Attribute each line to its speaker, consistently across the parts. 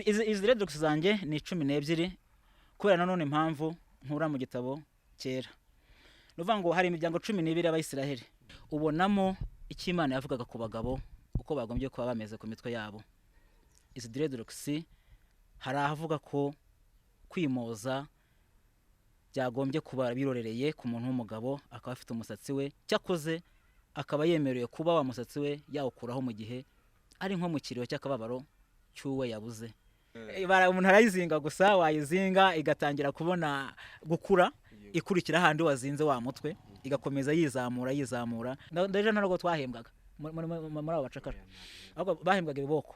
Speaker 1: Izi redux zanjye ni 12 kubera nanone impamvu nkura mu gitabo cyera. Nuvuga ngo hari imiryango 12 y'Abayisiraheli. Ubonamo icyo Imana yavugaga ku bagabo uko bagombye kuba bameze ku mitwe yabo. Izi redux hari ahavuga ko kwimoza byagombye kuba birorereye ku muntu w'umugabo akaba afite umusatsi we cyakoze akaba yemerewe kuba wa musatsi we yawukuraho mu gihe ari nko mu kiriyo cy'akababaro cyuwe yabuze. Bara umuntu arayizinga gusa wayizinga igatangira kubona gukura ikurikira handi wazinze wa mutwe igakomeza yizamura ndaje ntago twahembwaga muri abo bacakara ahubwo bahembwaga ibiboko.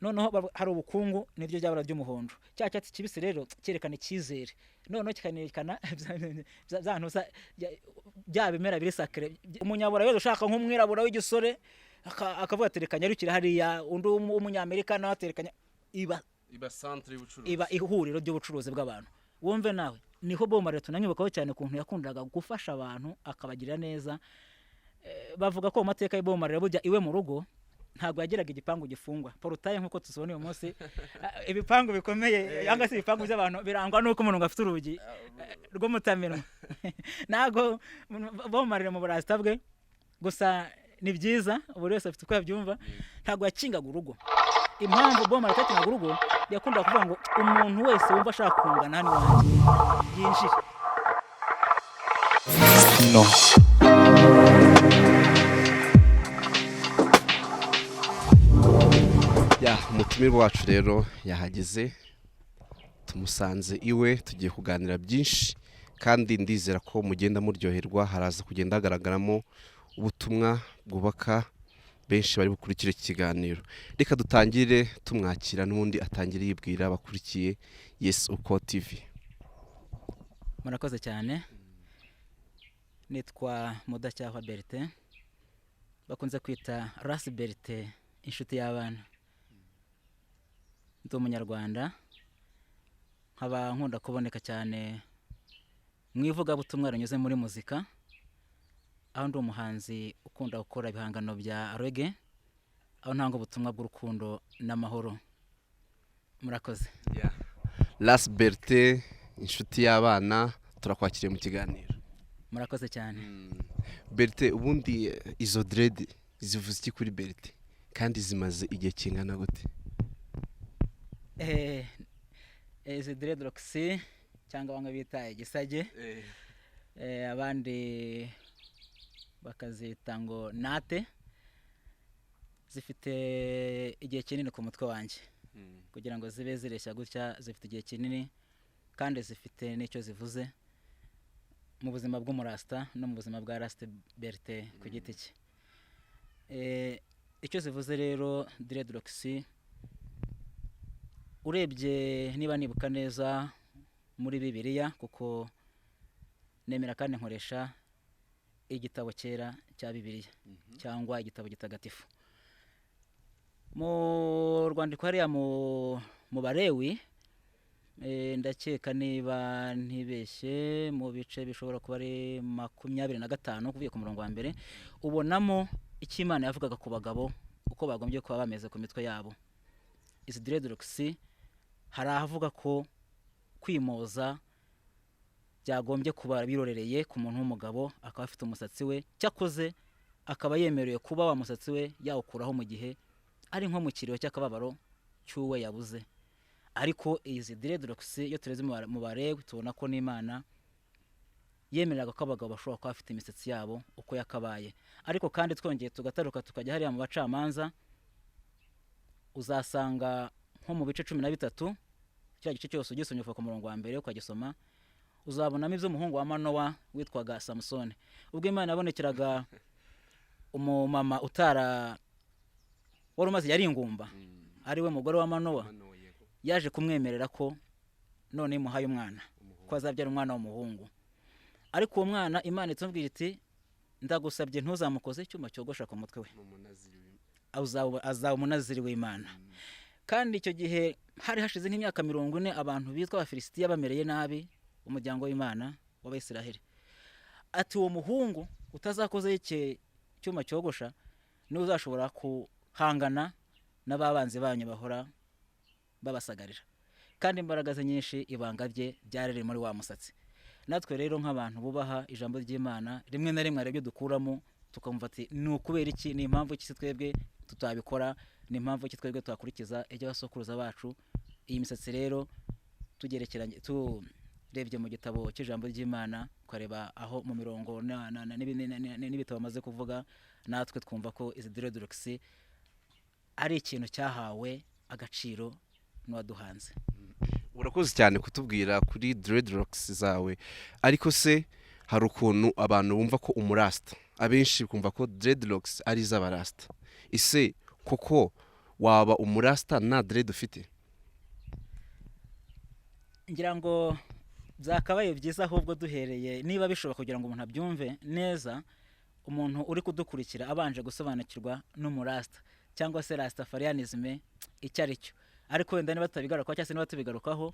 Speaker 1: Noneho hari ubukungu nibyo byabara by'umuhondo cya cyatsi kibisi rero cyerekana icyizere noneho kikanerekana zantuza bya bimera biri sacré. Umunyabura wese ushaka nk'umwirabura w'igisore akavuga aterekanya rukira hariya undi umunyamerika nawe aterekanya
Speaker 2: iba centre y'ubucuruzi,
Speaker 1: iba ihuriro ry'ubucuruzi bw'abantu. Wumve nawe niho bomare tunanyibakaho cyane kuntu yakundaga gufasha abantu akabagirira neza. Bavuga ko mu mateka y'ibomare bujya iwe mu rugo ntago yagiraga igipangu gifungwa porutaye nkuko tuzibona uyu munsi. Ibipangu bikomeye yanga si ibipangu by'abantu birangwa nuko umuntu ngafite urugi rwo mutamenwa. Nago bomare mu Rasta bwe gusa ni byiza buri wese afite uko yabyumva. Ntago yakingaga urugo. Impamvu bomare takingaga urugo yakunda kuvuga ngo umuntu wese wumva ashaka kungana hano wanjye byinshi
Speaker 3: no.
Speaker 2: Umutumirwa wacu rero yahageze tumusanze iwe tugiye kuganira byinshi kandi ndizera ko mugenda muryoherwa. Haraza kugenda hagaragaramo ubutumwa bwubaka benshi bari bukurikira iki kiganiro. Reka dutangire tumwakira n'undi atangire yibwira abakurikiye Yes Uko TV.
Speaker 1: Murakoze cyane. Nitwa Mudacyahwa Bertin bakunze kwita Rasta Bertin inshuti y'abana. Ndi umunyarwanda nkaba nkunda kuboneka cyane mwivuga butumwa ranyuze muri muzika aho ndi umuhanzi ukunda gukora ibihangano bya reggae aho ntanga ubutumwa bw'urukundo n'amahoro. Murakoze.
Speaker 2: Rasta Bertin inshuti y'abana turakwakiriye mu kiganiro.
Speaker 1: Murakoze cyane.
Speaker 2: Bertin ubundi izo dread zivuze iki kuri Bertin kandi zimaze igihe kingana gute?
Speaker 1: Izi dreadlocks cyangwa bamwe bita igisage abandi bakazita ngo nate zifite igihe kinini ku mutwe wanjye kugira ngo zibe zireshya gutya. Zifite igihe kinini kandi zifite n'icyo zivuze mu buzima bw'umurasta no mu buzima bwa Rasta Bertin ku giti cye. Icyo zivuze rero dreadlocks urebye niba nibuka neza muri Bibiliya kuko nemera kandi nkoresha igitabo cyera cya Bibiliya cyangwa igitabo gitagatifu. Mu rwandiko hariya mu Balewi ndakeka niba ntibeshye mu bice bishobora kuba ari 25 kuvuye ku murongo wa mbere ubonamo icyo Imana yavugaga ku bagabo uko bagombye kuba bameze ku mitwe yabo. Izi dreadlocks hari ahavuga ko kwimoza byagombye kuba birorereye ku muntu w'umugabo akaba afite umusatsi we cyakoze akaba yemerewe kuba wa musatsi we yawukuraho mu gihe ari nko mu kiriyo cy'akababaro cyuwe yabuze. Ariko izi dreadlocks iyo tureze mu Balewi tubona ko n'Imana yemereraga ko abagabo bashobora kuba bafite imisatsi yabo uko yakabaye. Ariko kandi twongeye tugataruka tukajya hariya mu bacamanza uzasanga nko mu bice 13 cya gice cyose ugisomye ku murongo wa mbere ukagisoma uzabonamo iby'umuhungu wa Manowa witwaga Samson. Ubwo Imana yabonekeraga umumama utara wari umaze yari ingumba ari we mugore wa Manowa yaje kumwemerera ko none imuhaye umwana ko azabyara umwana w'umuhungu. Ariko uwo mwana Imana itubwira iti ndagusabye ntuzamukoze icyuma cyogosha ku mutwe we azaba umunaziri w'Imana. Kandi icyo gihe hari hashize nk'imyaka 40 abantu bitwa abafilisitiya bamereye nabi umuryango w'Imana w'Abayisiraheli. Ati uwo muhungu utazakoze iki cyuma cyogosha ni uzashobora kuhangana n'ababanzi banyu bahora babasagarira, kandi imbaraga ze nyinshi ibanga rye ryari riri muri wa musatsi. Natwe rero nk'abantu bubaha ijambo ry'Imana, rimwe na rimwe hari ibyo dukuramo tukamva ati ni ukubera iki, ni impamvu iki twebwe tutabikora, ni impamvu iki twebwe twakurikiza ibyo abasokuruza bacu. Iyi misatsi rero tugerekeranye turebye mu gitabo cy'ijambo ry'Imana, ukareba aho mu mirongo n'ibitabo bamaze kuvuga, natwe twumva ko izi dreadlocks ari ikintu cyahawe agaciro n'uwaduhanze.
Speaker 2: Urakoze cyane kutubwira kuri dreadlocks zawe, ariko se hari ukuntu abantu bumva ko umurasta, abenshi kumva ko dreadlocks ari iz'abarasta. Ise koko waba umurasta nta dread ufite?
Speaker 1: Ngira ngo byakabaye byiza ahubwo duhereye, niba bishoboka kugira ngo umuntu abyumve neza, umuntu uri kudukurikira abanje gusobanukirwa n'umurasta cyangwa se rastafarianism icyo ari cyo. Ariko wenda niba tutabigarukaho cyangwa se niba tubigarukaho,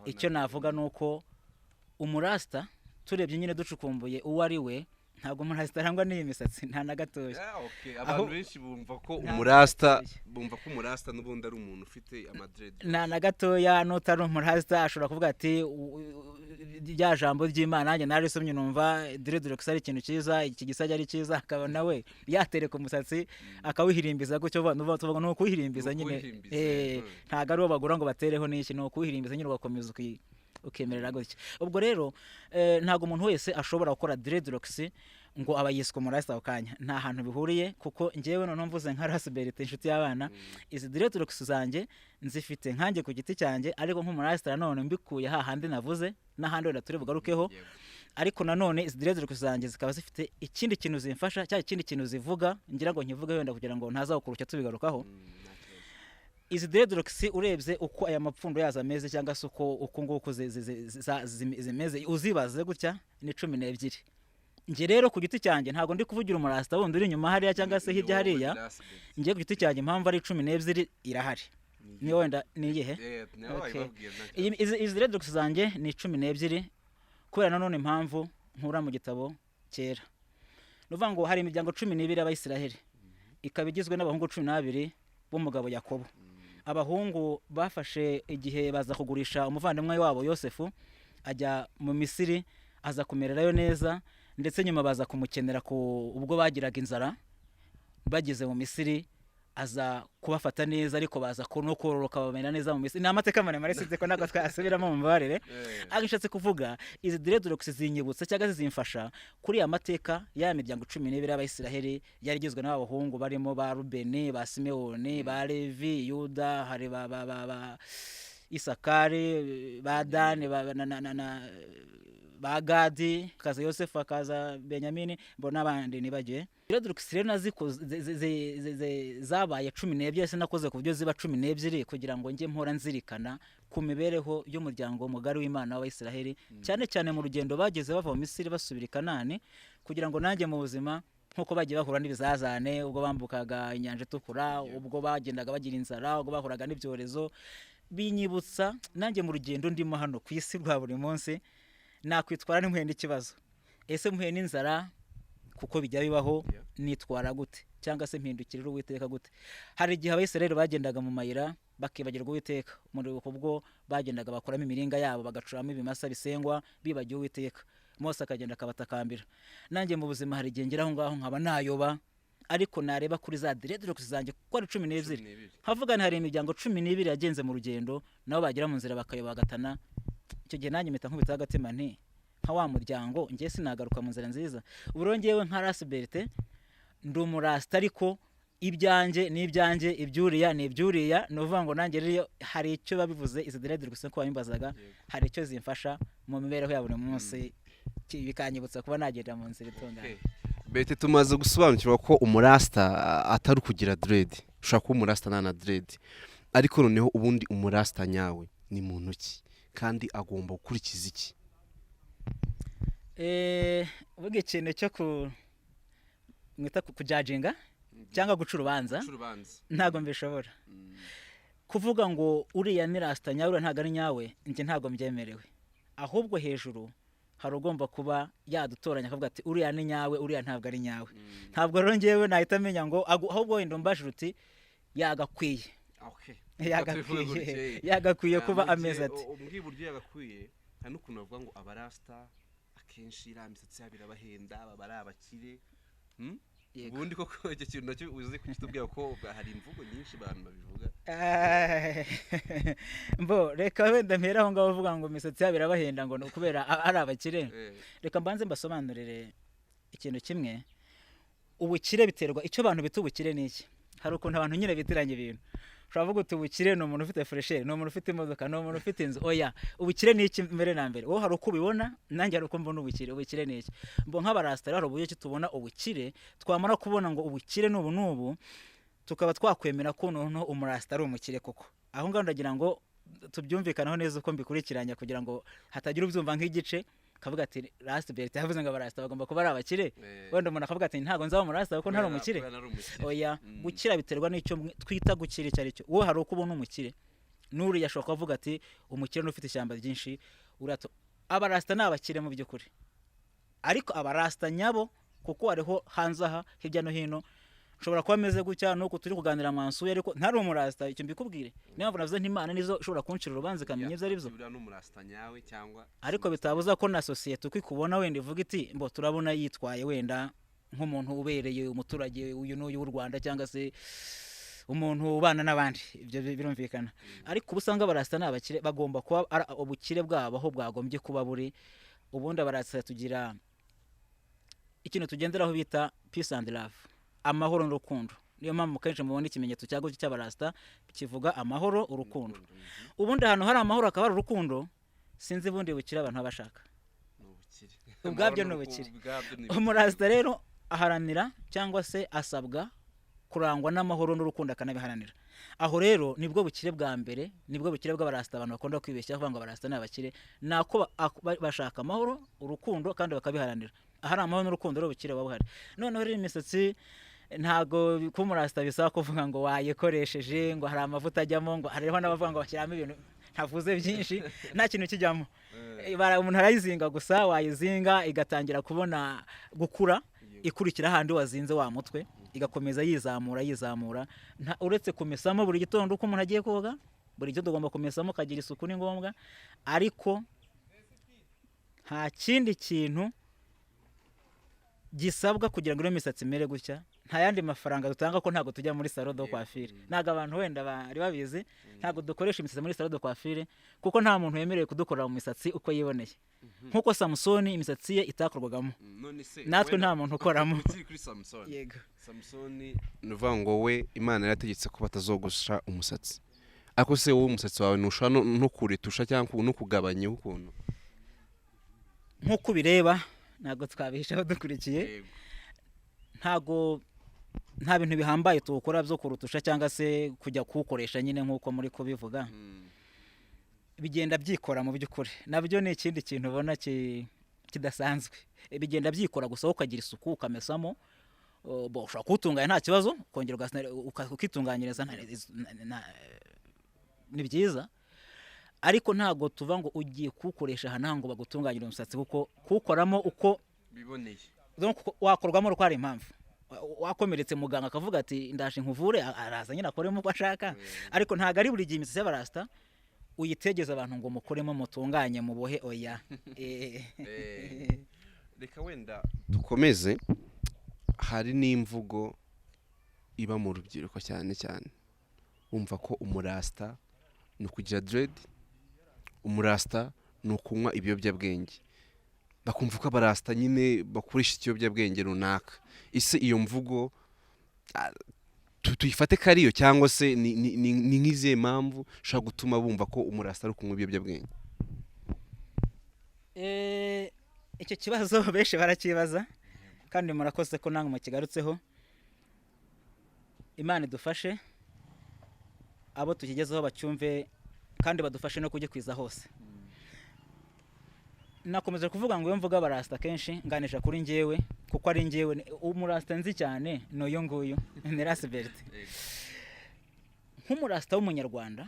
Speaker 1: icyo navuga ni uko umurasta turebye nyine ducukumbuye uwo ari we, ntabwo umurasta arangwa n'iyi misatsi nta na gatoya.
Speaker 2: Abantu benshi bumva ko umurasta n'ubundi ari umuntu ufite amadread.
Speaker 1: Nta na gatoya, n'utari umurasta ashobora kuvuga ati rya jambo ry'Imana nanjye narisomye numva dreadlocks ari ikintu cyiza, iki gisajya ari cyiza, akaba nawe yatereka umusatsi akawihirimbiza gutyo. Tuvuga no kuwihirimbiza nyine, ntago ari uwo bagura ngo batereho n'iki, no kuwihirimbiza nyine ugakomeza ukemerera gutyo. Ubwo rero ntago umuntu wese ashobora gukora dreadlocks ngo aba yiswe umurasta ako kanya, nta hantu bihuriye. kuko njyewe none mvuze nka Rasberite inshuti y'abana, izi dreadlocks zanjye nzifite nkanjye ku giti cyanjye, ariko nk'umurasta nanone mbikuye hahandi navuze n'ahandi wenda turi bugarukeho. Ariko nanone izi dreadlocks zanjye zikaba zifite ikindi kintu zimfasha, cyangwa ikindi kintu zivuga, ngira ngo nkivuge wenda kugira ngo ntazakurushya tubigarukaho. Izi dreadlocks urebye uko aya mapfundo yazo ameze, cyangwa se uko nguko zimeze, uzibaze gutya ni 12. Nje rero ku giti cyanjye ntago ndi kuvugira umurasta wundi uri inyuma hariya cyangwa se hirya hariya. Nje ku giti cyanjye impamvu ari 12 irahari. Ni wenda ni iyihe? Izi dreadlocks zanjye ni 12 kubera nanone impamvu nkura mu gitabo cyera. Nuvuga ngo hari imiryango 12 y'Abayisiraheli, ikaba igizwe n'abahungu 12 b'umugabo Yakobo. Abahungu bafashe igihe baza kugurisha umuvandimwe wabo Yosefu, ajya mu Misiri, aza kumererayo neza, ndetse nyuma baza kumukenera ubwo bagiraga inzara. Bageze mu Misiri aza kubafata neza, ariko baza no kororoka bamera neza mu Misiri. Ni amateka maremare sinzi ko ntabwo twasubiramo mu mbarire. Agishatse kuvuga izi dreadlocks zinyibutsa cyangwa zimfasha kuri amateka ya miryango 12 y'Abayisiraheli yari igizwe n'abahungu barimo ba Rubeni, ba Simewoni, ba Levi, Yuda, hari ba Isakari, ba Dani, ba Gadi, kaza Yosefu, kaza Benyamini, mbona abandi nibagiye. Dreadlocks rero zabaye 12, se nakoze ku buryo ziba 12 kugira ngo njye mpora nzirikana ku mibereho y'umuryango mugari w'Imana w'Abayisiraheli, cyane cyane mu rugendo bageze bava mu Misiri basubira i Kanani, kugira ngo nanjye mu buzima nkuko bagiye bahura n'ibizazane, ubwo bambukaga inyanja itukura, ubwo bagendaga bagira inzara, ubwo bahuraga n'ibyorezo, binyibutsa nanjye mu rugendo ndimo hano ku isi rwa buri munsi nakwitwara n'impuye n'ikibazo. Ese mpuye n'inzara kuko bijya bibaho, nitwara gute? Cyangwa se mpindukirira Uwiteka gute? Hari igihe Abayisiraheli bagendaga mu mayira bakibagirwa Uwiteka, muri ubwo bagendaga bakoramo imiringa yabo, bagacuramo ibimasa bisengwa, bibagiwe Uwiteka. Mose akagenda akabatakambira. Nanjye mu buzima hari igihe ngeraho ngaho nkaba nayoba, ariko nareba kuri za dreadlocks zanjye kuko ari 12. Havugana hari imiryango 12 yagenze mu rugendo, nabo bagira mu nzira bakayoba bagatana. Icyo gihe nanjye mpita nkubita agatima nti nka wa muryango njye sinagaruka mu nzira nziza. Uburo ngewe nka Rasberite ndi umurasta, ariko ibyanjye ni ibyanjye, ibyuriya ni ibyuriya. Nuvuga ngo nanjye rero hari icyo babivuze izi dreadlocks ko bimbazaga, hari icyo zimfasha mu mibereho ya buri munsi, bikanyibutsa kuba nagenda mu nzira itunganye.
Speaker 2: Bete tumaze gusobanukirwa ko umurasta atari kugira dread, ushaka ko umurasta nana dread, ariko noneho ubundi umurasta nyawe ni muntu ki kandi agomba gukurikiza iki?
Speaker 1: Uvuga ikintu cyo mwita kujajinga cyangwa guca urubanza, ntago mbishobora. Kuvuga ngo uriya ni rasta nyawe ntago ari nyawe, njye ntago mbyemerewe. Ahubwo hejuru hari ugomba kuba yadutoranya akavuga ati uriya ni nyawe, uriya ntabwo ari nyawe. Ntabwo rero ngewe nahita menya ngo ahubwo wenda mbashira uti yagakwiye. yagakwiye kuba ameze ati
Speaker 2: umbwiye uburyo yagakwiye nta n'ukuntu bavuga ngo abarasta akenshi iriya misatsi yabo irabahenda baba ari abakire ubundi koko icyo kintu nacyo uzi kukitubwira ko hari imvugo nyinshi abantu babivuga
Speaker 1: mbo reka wenda mpera aho ngaho bavuga ngo imisatsi yabo irabahenda ngo kubera ari abakire reka mbanze mbasobanurire ikintu kimwe. Ubukire biterwa icyo abantu bita ubukire n'iki. Hari ukuntu abantu nyine bitiranya ibintu. Ushobora kuvuga uti ubukire ni umuntu ufite fresher, ni umuntu ufite imodoka, ni umuntu ufite inzu. Oya, ubukire ni iki mbere na mbere? Wowe hari uko ubibona, nanjye hari uko mbona ubukire. Ubukire ni iki? Mbo nk'abarasta rero ubuye tubona ubukire, twamara kubona ngo ubukire n'ubu n'ubu, tukaba twakwemera ko noneho umurasta ari umukire koko. Aho ngaho ndagira ngo tubyumvikanaho neza uko mbikurikiranya kugira ngo hatagira ubyumva nk'igice kavuga ati Rasta Berta yavuze ngo abarasta bagomba kuba ari abakire, wenda umuntu akavuga ati ntago nzaba mu Rasta kuko ntari umukire. Oya, gukira biterwa n'icyo twita gukira cyari cyo. Wowe hari uko ubona umukire, nuri yashoka kuvuga ati umukire n'ufite ishyamba ryinshi urato. Abarasta n'abakire mu by'ukuri, ariko abarasta nyabo kuko hariho hanze aha hirya no hino ushobora kuba ameze gutya nuko turi kuganira mwansuye ariko ntari umurasta. Icyo mbikubwire niyo mpamvu navuze ntimana nizo ushobora kunshira urubanza kamenya ibyo ari byo, ariko bitabuza ko na societe uko ikubona wenda ivuga iti mbo turabona yitwaye wenda nk'umuntu ubereye umuturage uyu n'uyu w'u Rwanda cyangwa se umuntu ubana n'abandi. Ibyo birumvikana, ariko ubusanga abarasta n'abakire bagomba kuba ubukire bwabo aho bwagombye kuba buri. Ubundi abarasta tugira ikintu tugenderaho bita peace and love, amahoro n'urukundo. Niyo mpamvu kenshi mubona ikimenyetso cyago cy'abarasta kivuga amahoro, urukundo. Ubundi ahantu hari amahoro akaba ari urukundo, sinzi bundi bukire abantu abashaka ubwabyo n'ubukire. Umurasta rero aharanira cyangwa se asabwa kurangwa n'amahoro n'urukundo akanabiharanira. Aho rero nibwo bukire bwa mbere, nibwo bukire bw'abarasta abantu bakunda kwibeshya bavuga ngo abarasta n'abakire. Nako bashaka amahoro, urukundo kandi bakabiharanira. Ahari amahoro n'urukundo rero bukire babuhari. Noneho rero imisatsi ntago kumurasta bisaba kuvuga ngo wayikoresheje ngo hari amavuta ajyamo, ngo hariho n'abavuga ngo bashyiramo ibintu ntavuze byinshi nta kintu kijyamo. Umuntu arayizinga gusa, wayizinga igatangira kubona gukura, ikurikira handi wazinze wa mutwe igakomeza yizamura uretse kumesamo buri gitondo uko umuntu agiye koga. Buri gitondo ugomba kumesamo kagira isuku ni ngombwa, ariko nta kindi kintu gisabwa kugira ngo iyo misatsi mere gutya. Nta yandi mafaranga dutanga ko ntago tujya muri salon de coiffure. Naga abantu wenda bari babizi ntago dukoresha imisatsi muri salon de coiffure kuko nta muntu yemerewe kudukorera mu misatsi uko yiboneye. Nkuko Samsoni imisatsi ye itakorwagamo, natwe nta muntu ukoramo. Yego,
Speaker 2: Samsoni nuvuga ngo we Imana yarategetse ko batazogusha umusatsi. Ako se wowe umusatsi wawe nusha no kuritusha cyangwa no kugabanya ukuntu
Speaker 1: nkuko bireba ntago twabihishaho dukurikiye. Nta bintu bihambaye tukora byo kurutusha cyangwa se kujya kukoresha nyine nkuko muri kubivuga. Bigenda byikora mu by'ukuri, nabyo ni ikindi kintu ubona kidasanzwe. Bigenda byikora gusa ukagira isuku ukamesamo, bo ushaka kutunganya nta kibazo, kongera ukitunganyiriza ni byiza. Ariko ntago tuva ngo ugiye kukoresha hana ngo bagutunganyira umusatsi kuko kukoramo uko
Speaker 2: biboneye.
Speaker 1: Donc wakorwamo ruko ari impamvu. Wakomeretse muganga akavuga ati ndashe nkuvure, araza nyine akoremo uko ashaka. Ariko ntago ari buri gihe imisatsi y'abarasta uyitegeza abantu ngo mukoremo mutunganye mubohe. Oya.
Speaker 2: Reka wenda dukomeze. Hari n'imvugo iba mu rubyiruko cyane cyane, umva ko umurasta no kugira dread, umurasta no kunywa ibiyobyabwenge. Bakumva ko abarasta nyine bakoresha ikiyobyabwenge runaka. Ise iyo mvugo tuyifate kariyo cyangwa se ni nk'izihe mpamvu shaka gutuma bumva ko umurasta ari kunywa ibiyobyabwenge?
Speaker 1: Icyo kibazo benshi barakibaza kandi murakoze ko nange mukigarutseho. Imana idufashe abo tukigezeho bacyumve kandi badufashe no kugikwiza hose. Nakomeje kuvuga ngo iyo mvuga abarasta kenshi nganisha kuri njyewe kuko ari njyewe umurasta nzi cyane noyo nguyu ni Rasta Berta. Nk'umurasta w'umunyarwanda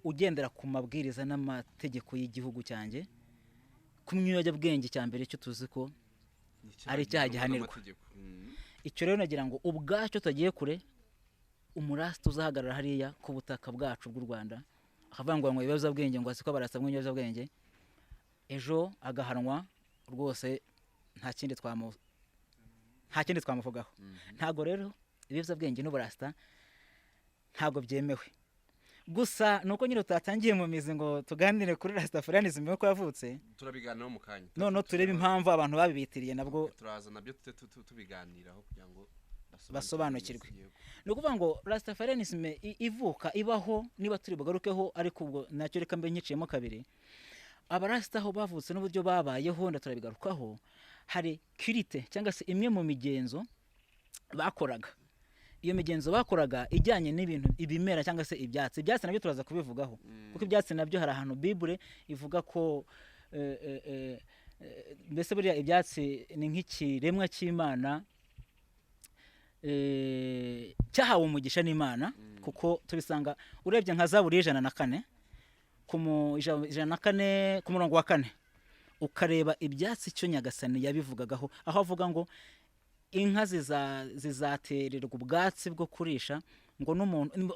Speaker 1: ugendera ku mabwiriza n'amategeko y'igihugu cyanjye, kumwiyoja bwenge cyambere cyo tuzi ko ari cyaha gihanirwa. Icyo rero nagira ngo ubwacyo tagiye kure umurasta uzahagarara hariya ku butaka bwacu bw'u Rwanda akavuga ngo ibiyobyabwenge ngo asiko barasta mu ibiyobyabwenge ejo agahanwa rwose nta kindi twamuvugaho. Ntago rero ibiyobyabwenge n'uburasta ntago byemewe. Gusa nuko nyine tutatangiye mu mizi ngo tuganire kuri Rastafarianism uko yavutse,
Speaker 2: turabiganiraho mu kanya
Speaker 1: none turebe impamvu abantu babibitiriye nabwo
Speaker 2: turaza nabyo tubiganiraho kugira ngo
Speaker 1: basobanukirwe. Ni ukuvuga ngo Rastafarianism ivuka ibaho niba turi bugarukeho, ariko ubwo nacyo reka mbe nyiciyemo kabiri. Abarasta aho bavutse n'uburyo babayeho ndaturabigarukaho, hari kirite cyangwa se imwe mu migenzo bakoraga. Iyo migenzo bakoraga ijyanye n'ibintu ibimera cyangwa se ibyatsi nabyo turaza kubivugaho, kuko ibyatsi nabyo hari ahantu Bible ivuga ko mbese buriya ibyatsi ni nk'ikiremwa cy'Imana cyahawe umugisha n'Imana, kuko tubisanga urebye nka Zaburi 104 ku murongo wa 4 ukareba ibyatsi cyo Nyagasani yabivugagaho, aho avuga ngo inka zizatererwa ubwatsi bwo kurisha, ngo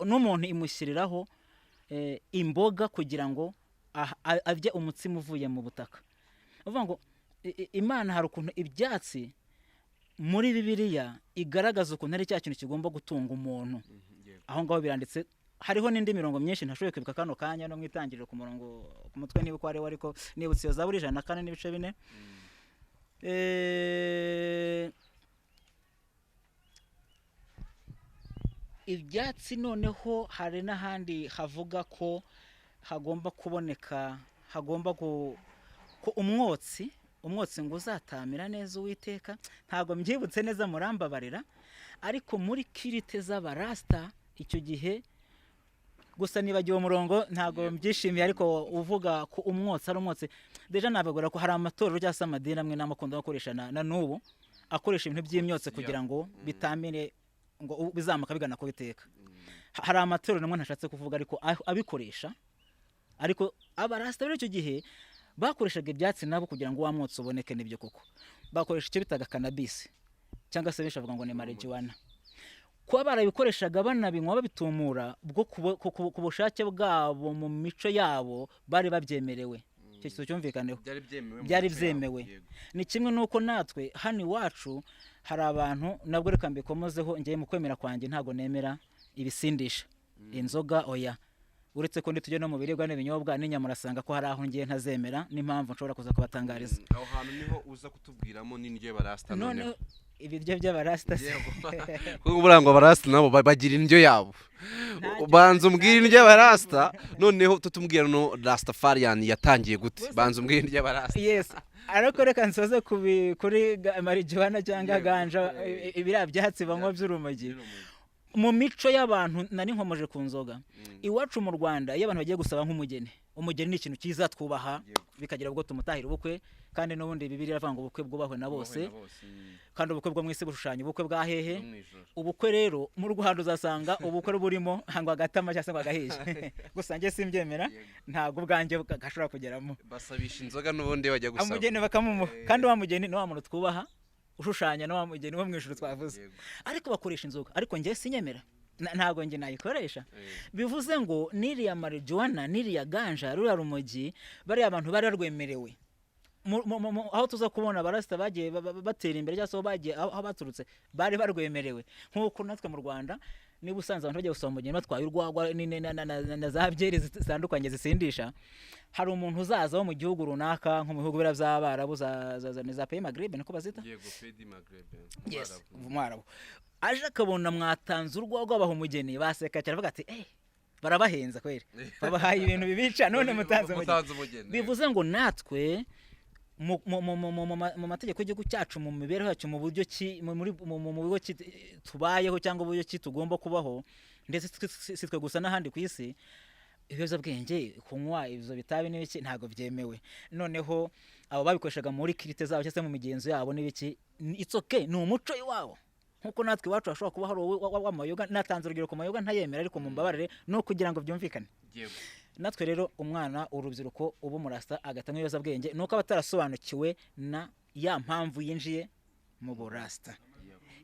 Speaker 1: n'umuntu imushyiriraho imboga kugira ngo avye umutsima uvuye mu butaka. Uvuga ngo Imana hari ukuntu ibyatsi muri Bibiliya igaragaza ukuntu ari cya kintu kigomba gutunga umuntu. Aho ngaho biranditse, hariho n'indi mirongo myinshi ntashoboye kwibuka kano kanya no mwitangiriro ku murongo ku mutwe niba ko ariho, ariko nibutse iyo Zaburi 104 n'ibice 4. Ibyatsi noneho hari n'ahandi havuga ko hagomba kuboneka, ko umwotsi ngo uzatamira neza Uwiteka. Ntago mbyibutse neza murambabarira, ariko muri kirite z'abarasta icyo gihe gusa nibagiwe umurongo ntago mbyishimiye, ariko uvuga ko umwotsi ari umwotsi. Deja nabagora ko hari amatorero cyangwa se amadini amwe n'amakunda gukoresha na n'ubu akoresha ibintu by'imyotsi kugira ngo bitamire ngo bizamuka bigana ku Uwiteka. Hari amatorero namwe ntashatse kuvuga ariko abikoresha, ariko abarasta rero icyo gihe bakoreshaga ibyatsi nabo kugira ngo wamwotsi uboneke. Nibyo koko bakoresha icyo bitaga cannabis cyangwa se benshi bavuga ngo ni marijuana. Kuba barabikoreshaga banabinywa babitumura bwo ku bushake bwabo mu mico yabo bari babyemerewe. Icyo kizo cyumvikaneho byari byemewe. Ni kimwe nuko natwe hano iwacu hari abantu nabwo reka mbikomozeho, ngiye mu kwemera kwanjye ntago nemera ibisindisha, inzoga oya, uretse ko nditujye no mu biribwa n'ibinyobwa n'inyama urasanga ko hari aho ngiye ntazemera, n'impamvu nshobora kuza kubatangariza.
Speaker 2: Aho hantu niho uza kutubwiramo n'indyo y'abarasta. None
Speaker 1: ibiryo by'abarasta
Speaker 2: kuko burangwa abarasta nabo bagira indyo yabo. Banza umbwira indyo y'abarasta, noneho tutumbwira no Rastafarian yatangiye gute. Banza umbwira indyo y'abarasta.
Speaker 1: Yes. Ariko reka nsoze kuri marijuana cyangwa ganja, ibira byatsi banywa by'urumogi. Mu mico y'abantu nari nkomoje ku nzoga iwacu mu Rwanda, iyo abantu bagiye gusaba nk'umugeni ni ikintu cyiza twubaha, bikagira ubwo tumutahira ubukwe, kandi n'ubundi Bibiliya iravuga ngo ubukwe bwubahwe na bose, kandi ubukwe bwo mwisi bushushanya ubukwe bwa hehe. Ubukwe rero mu Rwanda uzasanga ubukwe burimo hangwa agatama cyangwa se bagahisha. Gusa nge simbyemera, ntago ubwanjye gashobora kugeramo.
Speaker 2: Basabisha inzoga n'ubundi bajya gusaba
Speaker 1: umugeni bakamumuha, kandi wa mugeni no wa muntu twubaha ushushanya no wa mugeni wo mw'ijuru twavuze, ariko bakoresha inzoga. Ariko nge sinyemera, ntago nge nayikoresha. Bivuze ngo niriya marijuana niriya ganja rura rumogi bari abantu bari barwemerewe. Aho tuza kubona abarasta bagiye batera imbere cyangwa se bagiye aho baturutse bari barwemerewe. Nkuko natwe mu Rwanda niba usanze abantu bagiye gusoma umugeni batwaye urwagwa na za byeri zitandukanye zisindisha, hari umuntu uzaza wo mu gihugu runaka nko mu bihugu bira by'Abarabu za pays Maghreb niko bazita.
Speaker 2: Yego, pays Maghreb.
Speaker 1: Yes, Mwarabu. Aje akabona mwatanze urwagwa baho umugeni, baseka cyane bavuga ati barabahenza kweri, babahaye ibintu bibica none mutanze umugeni. Bivuze ngo natwe mu mategeko y'igihugu cyacu, mu mibereho yacu, mu buryo mu bigo tubayeho cyangwa uburyo tugomba kubaho, ndetse sitwe gusa n'ahandi ku isi, ibiyobyabwenge kunywa ibyo bitabi n'ibiki ntago byemewe. Noneho abo babikoreshaga muri kirite zabo cyangwa se mu migenzo yabo n'ibiki, it's okay, ni umuco w'iwabo. Nkuko natwe iwacu hashobora kuba hari w'amayoga, natanze urugero ku mayoga ntayemera, ariko mumbabarire no kugira ngo byumvikane. Natwe rero umwana urubyiruko ubu murasta agatanga ibiyobyabwenge nuko abatarasobanukiwe na ya mpamvu yinjiye mu burasta.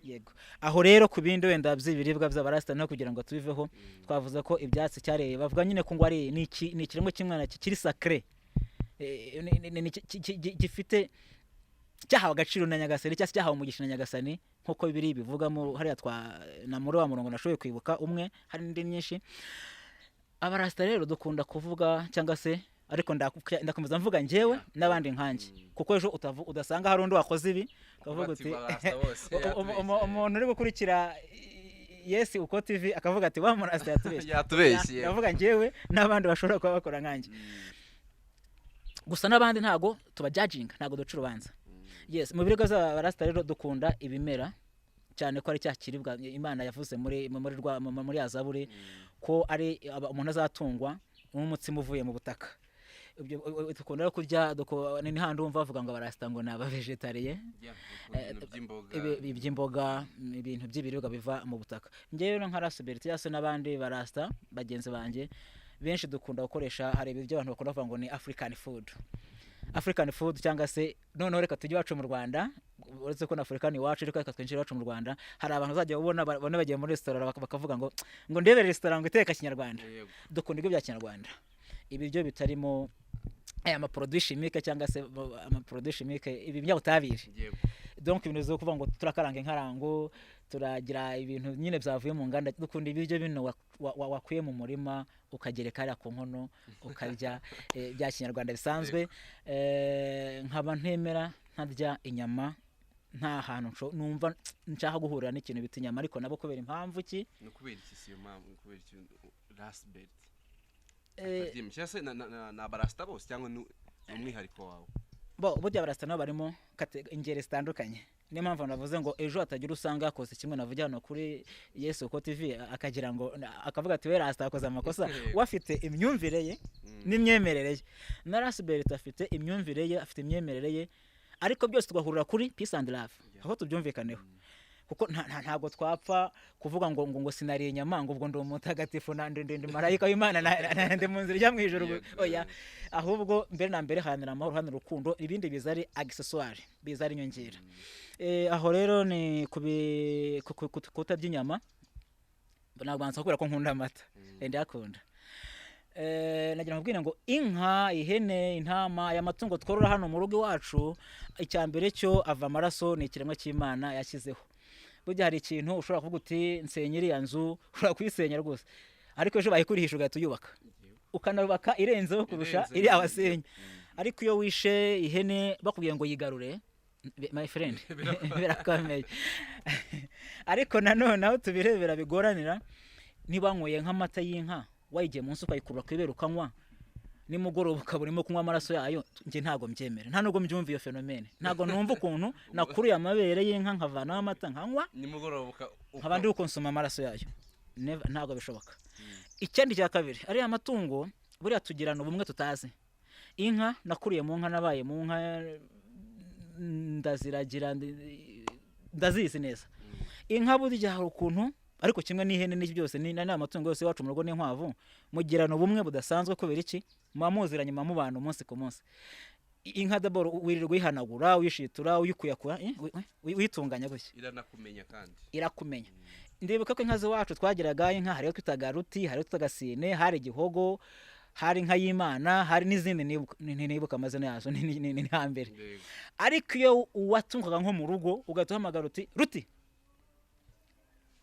Speaker 1: yego. Aho rero ku bindi wenda by'ibiribwa by'abarasta no kugira ngo tubiveho twavuze ko ibyatsi cyareye bavuga nyine ko ngo ari ni ikiremwa kimwana kiri sacré gifite cyahawe agaciro na Nyagasani cyangwa cyahawe umugisha na Nyagasani nkuko bibiri bivugamo hariya na muri wa murongo nashoboye kwibuka umwe hari n'indi nyinshi. Abarasta rero dukunda kuvuga cyangwa se ariko ndakomeza mvuga njyewe n'abandi nkanjye kuko ejo udasanga hari undi wakoze ibi ukavuga uti umuntu uri gukurikira Yes uko TV akavuga ati wa Rasta yatubeshye ndavuga njyewe n'abandi bashobora kuba bakora nkanjye gusa n'abandi ntago tuba judging ntago duca urubanza. Yes mu birego z'abarasta rero dukunda ibimera cyane ko ari cya kiribwa Imana yavuze muri Azaburi ko ari umuntu azatungwa n'umutsima uvuye mu butaka. Dukunda kurya ni handi umva bavuga ngo abarasta ngo naba vegetarian iby'imboga ibintu by'ibiribwa biva mu butaka. Ngewe no nka Rasberti yase n'abandi barasta bagenzi banjye benshi dukunda gukoresha hari ibyo abantu bakunda kuvuga ngo ni African food cyangwa se none reka tujye wacu mu Rwanda uretse ko na African iwacu reka twinjira wacu mu Rwanda hari abantu uzajya ubona bagiye muri restaurant bakavuga ngo ndebe restaurant ngo iteka kinyarwanda. Dukunda ibyo bya kinyarwanda ibiryo bitarimo ama produits chimiques cyangwa se ama produits chimiques ibi by'ubutabire. Donc ibintu zo kuvuga ngo turakaranga inkarango turagira ibintu nyine byavuye mu nganda. Dukunda ibiryo bino wakuye mu murima ukagereka ari ku nkono ukarya bya kinyarwanda bisanzwe. Nkaba ntemera ntarya inyama nta hantu numva nshaka guhurira n'ikintu bita inyama ariko nabo kubera impamvu ki
Speaker 2: no kubera iki siyo mpamvu kubera iki Rasberti cyase na barasta bose cyangwa n'umwihariko wawe
Speaker 1: burya barasta nabo barimo ingeri zitandukanye. Niyo mpamvu navuze ngo ejo hatagira usanga yakoze kimwe navuga hano kuri Yesu uko TV akagira ngo akavuga ati we Rasta akoze amakosa wafite imyumvire ye n'imyemerere ye. Na Rasberti afite imyumvire ye afite imyemerere ye ariko byose tugahurira kuri peace and love aho tubyumvikaneho kuko ntago twapfa kuvuga ngo sinariye inyama ngo ubwo ndi umutagatifu ndi marayika w'Imana ndi mu nzira ijya mu ijuru. Oya ahubwo mbere na mbere hanira amahoro hano rukundo ibindi bizari accessoire bizari nyongera. Aho rero ni kutarya inyama nabanza kubera ko nkunda amata ndakunda. Nagira nkubwire ngo inka ihene intama aya matungo tworora hano mu rugo iwacu icyambere cyo ava amaraso ni ikiremwa cy'Imana yashyizeho. Burya hari ikintu ushobora kuvuga uti nsenyeri ya nzu ushobora kuyisenya rwose ariko ejo bayikurihisha ugahita uyubaka ukanabaka irenzeho kurusha iri abasenya. Ariko iyo wishe ihene bakubwiye ngo yigarure my friend birakomeye. Ariko nanone aho tubirebera bigoranira niba nkuye nk'amata y'inka wayigiye munsi ukayikurura kwibera ukanywa nimugoroba ukaburimo kunywa amaraso yayo nje ntago mbyemera nta nubwo mbyumva iyo fenomene ntago numva ukuntu nakuruye amabere y'inka nkavana amata nkanywa nimugoroba nkabandi ukonsoma amaraso yayo ntago bishoboka. Ikindi cya kabiri ari amatungo buriya tugirana ubumwe tutazi. Inka nakuriye mu nka nabaye mu nka ndaziragira ndazizi neza. Inka burya hari ukuntu ariko kimwe n'ihene n'iki byose ni amatungo yose wacu mu rugo n'inkwavu mugirana ubumwe budasanzwe kubera iki muziranye mubana umunsi ku munsi. Inka d'abord wirirwa ihanagura uyishitura uyikuyakura uyitunganya gutya
Speaker 2: iranakumenya kandi
Speaker 1: irakumenya. Ndibuka ko inka zacu twagiraga inka hari twitaga ruti hari twitaga sine hari gihogo hari inka y'Imana hari n'izindi nibuka amazina yazo ni hambere. Ariko iyo watungaga nko mu rugo ugahita uhamagara ruti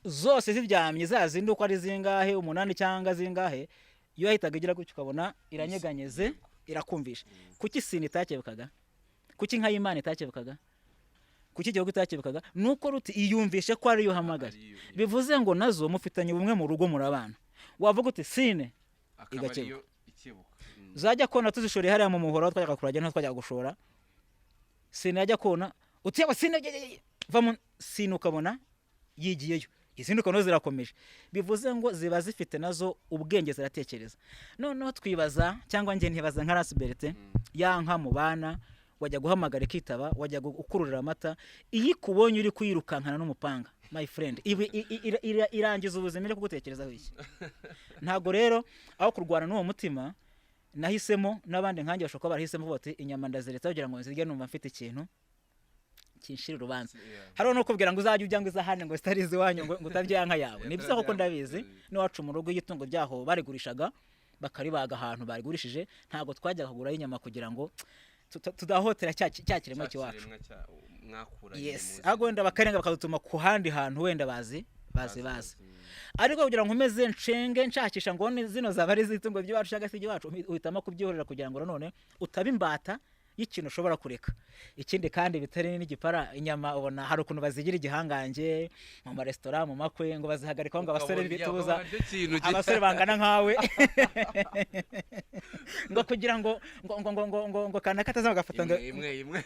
Speaker 1: zose ziryamye zazindi uko ari zingahe 8 cyangwa zingahe iyo ahitaga igira gutyo ukabona iranyeganyeze irakumvisha. Kuki sine itakebukaga kuki inka y'Imana itakebukaga kuki gihugu itakebukaga nuko ruti iyumvishe ko ari yo hamagara. Bivuze ngo nazo mufitanye ubumwe mu rugo murabana wavuga uti sine igakebuka zajya kona tuzishoreye hariya mu muhoro twajyaga kurajya nta twajyaga gushora sine yajya kona uti aba sine va mu sine ukabona yigiyeyo izindi ukono zirakomeje. Bivuze ngo ziba zifite nazo ubwenge ziratekereza. Noneho twibaza cyangwa nge ntibaza nka Rasberti yanka mu bana wajya guhamagara ikitaba wajya ukururira amata iyi kubonye uri kuyirukankana n'umupanga my friend irangiza ubuzima iri kugutekerezaho iki. Ntago rero aho kurwana n'uwo mutima nahisemo n'abandi nkanjye bashoka barahisemo bati inyama ndazireta kugira ngo nzirye numva mfite ikintu kinshira urubanza hariho no kubwira ngo uzajye ujya ngo izahane ngo starize wanyu ngo utarya yanka yawe nibyo koko ndabizi niwacu mu rugo y'itungo ryaho barigurishaga bakaribaga ahantu barigurishije ntago twajyaga kugura inyama kugira ngo tudahotera cya kiremwa cy'iwacu yes ahubwo wenda bakarenga bakadutuma ku handi hantu wenda bazi ariko kugira ngo umeze ncenge nshakisha ngo zino zaba ari zitungo by'iwacu cyangwa se iby'iwacu uhitamo kubyihorera kugira ngo none utaba imbata y'ikintu ushobora kureka ikindi kandi bitari n'igipara inyama ubona hari ukuntu bazigira igihangange mu maresitora mu makwe ngo bazihagarika ngo abasore bitubuza abasore bangana nkawe ngo kugira ngo kana kataza bagafata ngo imwe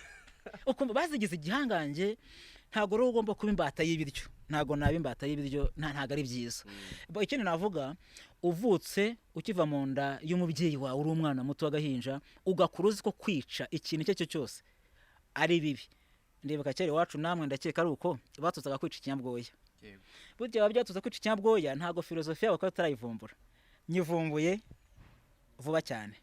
Speaker 1: ukumva bazigize igihangange ntago ro ugomba kuba imbata y'ibiryo ntago nabi imbata y'ibiryo ntago ari byiza ikindi navuga uvutse ukiva mu nda y'umubyeyi wawe uri umwana muto w'agahinja ugakura uzi ko kwica ikintu icyo cyose ari bibi ndibuka cyari iwacu namwe ndakeka ari uko batutsaga kwica ikinyabwoya burya babyatutsa kwica ikinyabwoya ntago filozofiya yabo ko batarayivumbura nyivumbuye vuba cyane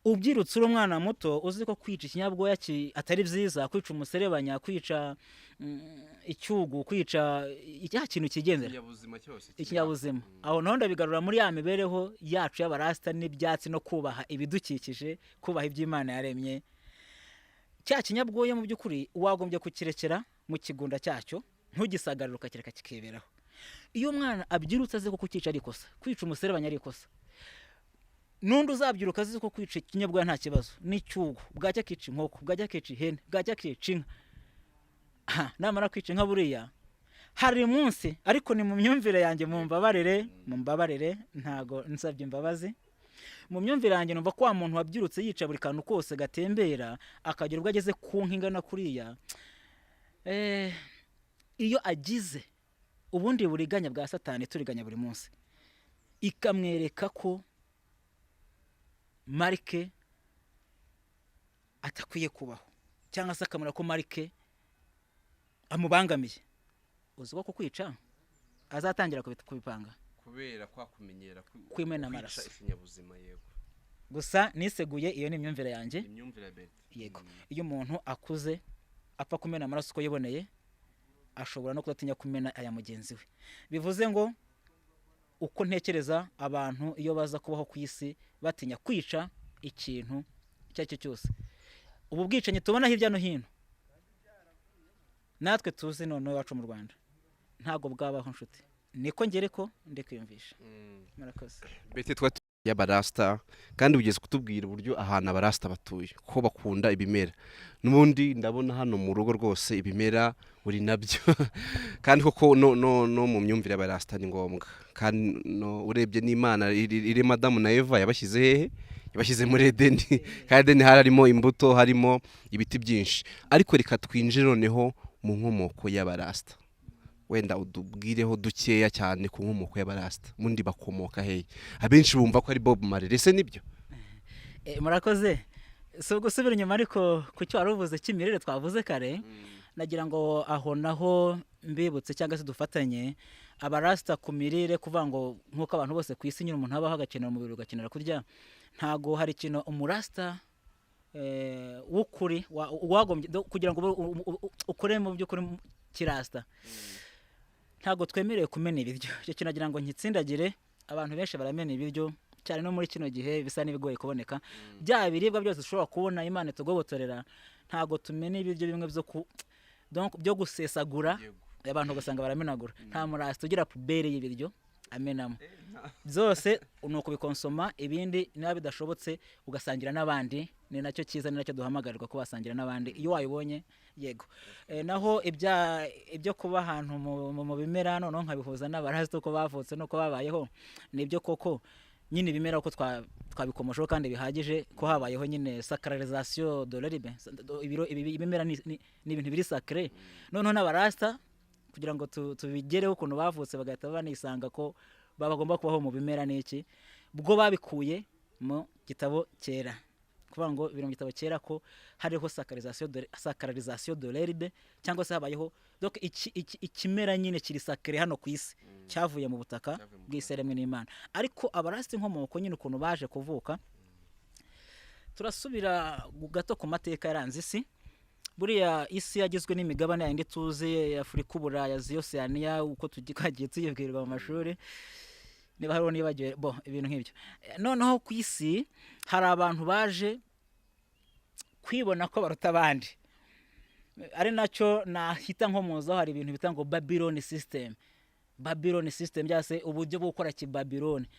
Speaker 1: ubyirutse uri umwana muto uzi ko kwica ikinyabwoya atari byiza kwica umuserebanya kwica icyugu kwica icya kintu kigendera ikinyabuzima aho naho ndabigarura muri ya mibereho yacu y'abarasta n'ibyatsi no kubaha ibidukikije kubaha iby'Imana yaremye cya kinyabwoya mu by'ukuri wagombye kukirekera mu kigunda cyacyo ntugisagarira ukakireka kikiberaho iyo umwana abyirutse azi ko kukica ari ikosa kwica umuserebanya ari ikosa nundi uzabyiruka azi ko kwica ikinyabwoya nta kibazo n'icyugu bwajya kica inkoko bwajya kica ihene bwajya kica inka namara kwica inka buriya hari munsi ariko ni mu myumvire yanjye mumbabarire ntago nsabye imbabazi mu myumvire yanjye numva ko wa muntu wabyirutse yica buri kantu kose gatembera akagira ubwo ageze ku nkingana kuriya iyo agize ubundi buriganya bwa Satani turiganya buri munsi ikamwereka ko Marike atakwiye kubaho cyangwa se akamara ko Marike amubangamiye uziko ko kwica azatangira kubipanga
Speaker 2: kubera kwakumenyera
Speaker 1: kwimena amaraso
Speaker 2: ikinyabuzima yego
Speaker 1: gusa niseguye iyo ni imyumvire yanjye yego iyo umuntu akuze apfa kumena amaraso uko yiboneye ashobora no kudatinya kumena aya mugenzi we bivuze ngo uko ntekereza abantu iyo baza kubaho ku isi batinya kwica ikintu icyo cyose ubu bwicanyi tubona hirya no hino natwe tuzi none iwacu mu Rwanda ntago bwabaho nshuti niko ngere ko ndikwiyumvisha murakoze
Speaker 2: bete y'abarasta kandi ugeze kutubwira uburyo ahantu abarasta batuye ko bakunda ibimera n'ubundi ndabona hano mu rugo rwose ibimera uri nabyo kandi koko no mu myumvire y'abarasta ni ngombwa kandi urebye n'Imana iri Madamu na Eva yabashyize hehe yabashyize muri Edeni kandi Edeni harimo imbuto harimo ibiti byinshi ariko reka twinjire noneho mu nkomoko y'abarasta wenda udubwireho dukeya cyane ku nkomoko y'abarasta mundi bakomoka hehe abenshi bumva ko ari Bob Marley ese nibyo
Speaker 1: murakoze so gusubira inyuma ariko ku cyo waruvuze cy'imirire twavuze kare nagira ngo aho naho mbibutse cyangwa se dufatanye abarasta ku mirire kuvuga ngo nkuko abantu bose ku isi nyine umuntu abaho agakenera umubiri ugakenera kurya ntago hari ikintu umurasta w'ukuri wagombye kugira ngo ukore mu by'ukuri kirasta ntago twemereye kumena ibiryo cyo kinagira ngo nkitsindagire abantu benshi baramena ibiryo cyane no muri kino gihe bisa n'ibigoye kuboneka bya biribwa byose ushobora kubona Imana tugobotorera ntago tumena ibiryo bimwe byo gusesagura abantu ugasanga baramenagura nta murasta ugira pubere y'ibiryo amenamo byose nuko bikonsoma ibindi niba bidashobotse ugasangira n'abandi ni nacyo cyiza ni nacyo duhamagarirwa ko basangira n'abandi iyo wayibonye yego naho ibyo kuba ahantu mu bimera noneho nkabihuza n'abarasta uko bavutse nuko babayeho nibyo koko nyine ibimera uko twabikomojeho kandi bihagije ko habayeho nyine sacralisation de l'herbe ibimera ni ibintu biri sacré noneho n'abarasta kugira ngo tubigereho ukuntu bavutse bagahita banisanga ko bagomba kubaho mu bimera n'iki bwo babikuye mu gitabo cyera kuvuga ngo biri mu gitabo cyera ko hariho sacralisation de l'herbe cyangwa se habayeho donc ikimera nyine kiri sacré hano ku isi cyavuye mu butaka bw'iseremwe n'Imana ariko abarasta inkomoko nyine ukuntu baje kuvuka turasubira gato ku mateka yaranze isi buriya isi yagizwe n'imigabane yindi tuzi Afurika, Uburaya, Aziya, Oceania, uko twagiye tuyibwirwa mu mashuri, niba hariho nibagiwe ibintu nk'ibyo. Noneho ku isi hari abantu baje kwibona ko baruta abandi, ari nacyo nahita nkomozaho. Hari ibintu bita ngo Babylon system. Babylon system byase uburyo bwo gukora Babylon.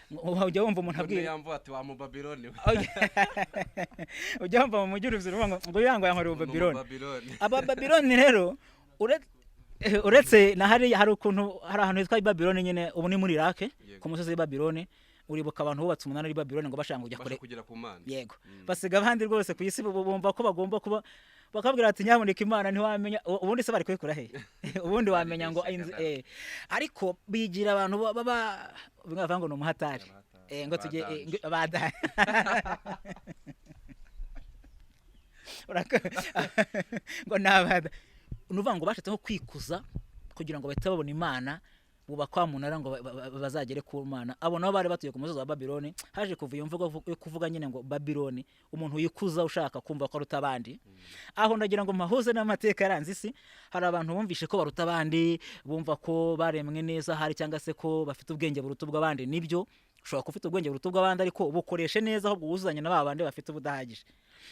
Speaker 1: Ujya wumva umuntu abwira
Speaker 2: yamva ati wa mu Babylon
Speaker 1: ujya wumva mu mujyi ngo yango yankore Babylon. Aba Babylon rero uretse na hari ukuntu hari ahantu hitwa Babylon nyine, ubu ni muri Iraq ku musozi wa Babylon. Uribuka abantu bubatse umunara ari Babylon ngo bashaka kujya ku Mana. Yego, basiga abandi rwose ku isi bumva ko bagomba kuba, bakabwira ati nyamuneka Imana ntiwamenya. Ubundi se bari kwikura he? Ubundi wamenya ngo ariko bigira abantu baba bava ngo n'umuhatari ngo tujye bada ngo nabada nuvuga ngo bashatse nko kwikuza kugira ngo bahite babona Imana, bubakwa munara ngo bazagere ku Mana. Abo nabo bari batuye ku musozi wa Babylon. Haje kuva iyo mvugo yo kuvuga nyine ngo Babylon, umuntu yikuza ushaka kumva ko aruta abandi. Aho ndagira ngo mahuze n'amateka yaranze isi. Hari abantu bumvishe ko baruta abandi, bumva ko baremwe neza hari, cyangwa se ko bafite ubwenge buruta ubw'abandi. Nibyo, ushobora kufite ubwenge buruta ubw'abandi, ariko bukoreshe neza ahubwo wuzuzanye na babandi bafite ubudahagije.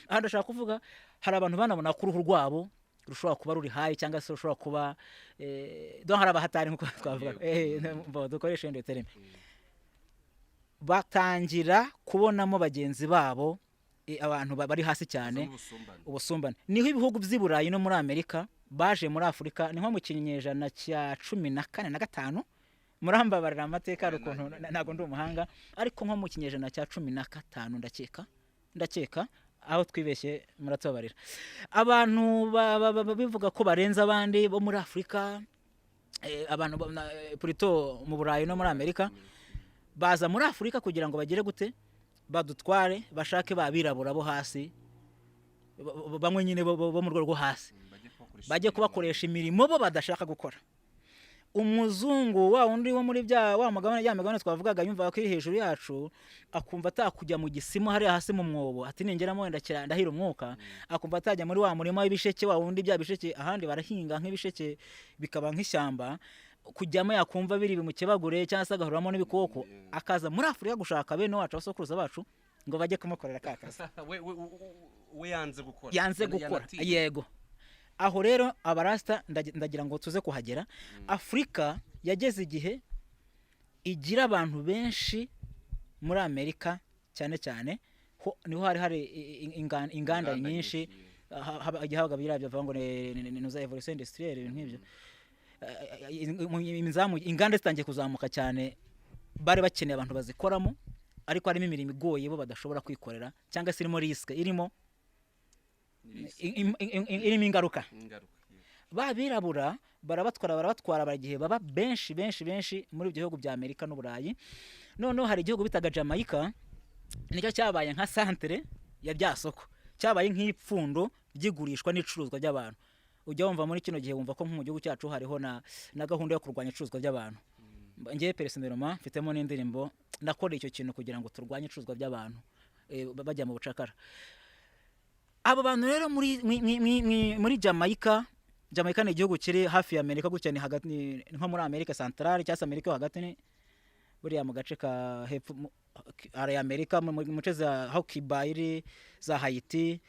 Speaker 1: Aha ndashaka kuvuga hari abantu banabona ko uruhu rwabo rushobora kuba ruri hayi, cyangwa se rushobora kuba hari abahatari nkuko twavuga dukoresha indi terime. Batangira kubonamo bagenzi babo abantu bari hasi cyane, ubusumbane. Niho ibihugu by'i Burayi no muri Amerika baje muri Afurika, ni nko mu kinyejana cya 14 na 15. Murambabarira amateka rukuntu ntago ndi umuhanga, ariko nko mu kinyejana cya 15 ndakeka aho twibeshye muratubabarira. Abantu bivuga ko barenza abandi bo muri Afurika, abantu plutôt mu Burayi no muri Amerika, baza muri Afurika kugira ngo bagire gute, badutware, bashake babirabura bo hasi, bamwe nyine bo mu rwego rwo hasi, bajye kubakoresha imirimo bo badashaka gukora. Umuzungu wa undi wo muri wa mugabane twavugaga yumva ko iri hejuru yacu, akumva atakujya mu gisimo hari hasi mu mwobo, ati ningeramo wenda ndahira umwuka, akumva atajya muri wa murima w'ibisheke, wa undi bya bisheke ahandi barahinga nk'ibisheke bikaba nk'ishyamba, kujyamo yakumva biri mu kibagure cyangwa se agahuramo n'ibikoko, akaza muri Afurika gushaka bene wacu abasokuruza bacu ngo bajye kumukorera kakaza.
Speaker 2: We yanze gukora.
Speaker 1: Yego. Aho rero abarasta ndagira ngo tuze kuhagera. Afurika yageze igihe igira abantu benshi muri Amerika cyane cyane, niho hari inganda nyinshi, habaga birabyo bavuga ngo ni evolution industrielle, ibintu nk'ibyo. Inganda zitangiye kuzamuka cyane, bari bakeneye abantu bazikoramo, ariko harimo imirimo igoye bo badashobora kwikorera, cyangwa se irimo risk, irimo ingaruka. Babirabura barabatwara baragihe baba benshi muri ibyo bihugu bya Amerika n'Uburayi. Noneho hari igihugu bitaga Jamaica, nicyo cyabaye nka centre ya bya soko, cyabaye nk'ipfundo ryigurishwa n'icuruzwa by'abantu. Ujya wumva muri kino gihe wumva ko mu gihugu cyacu hariho na gahunda yo kurwanya icuruzwa by'abantu. Ngiye personnellement mfitemo n'indirimbo nakora icyo kintu kugira ngo turwanye icuruzwa by'abantu bajya mu bucakara. Abo bantu rero muri Jamaica ni igihugu kiri hafi ya Amerika, gutya ni hagati nko muri Amerika Centrale cyangwa Amerika yo hagati, ni buriya mu gace ka hepfo ari Amerika, mu muce za aho Cuba iri, za Haiti,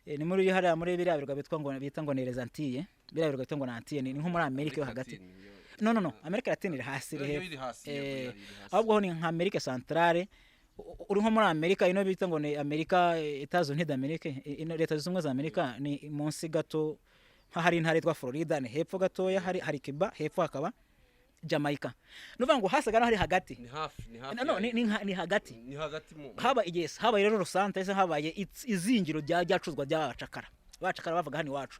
Speaker 1: ni muri hariya muri biriya birwa bita ngo ni les Antilles, biriya birwa bita ngo ni Antilles, ni nko muri Amerika yo hagati. No, Amerika Latine iri hasi ahubwo ho ni nka Amerika Centrale. Uri nko muri Amerika ino bita ngo ni Amerika Etazo d'Amerique, ino leta z'ubumwe za Amerika ni munsi gato, nka hari intara yitwa Florida, ni hepfo gatoya hari Cuba, hepfo hakaba Jamaica. Nuvuga ngo hasaga hari hagati, ni hafi ni hagati haba igese, haba rero rusante se, habaye izingiro ryacuzwa ry'abacakara bavuga hano iwacu.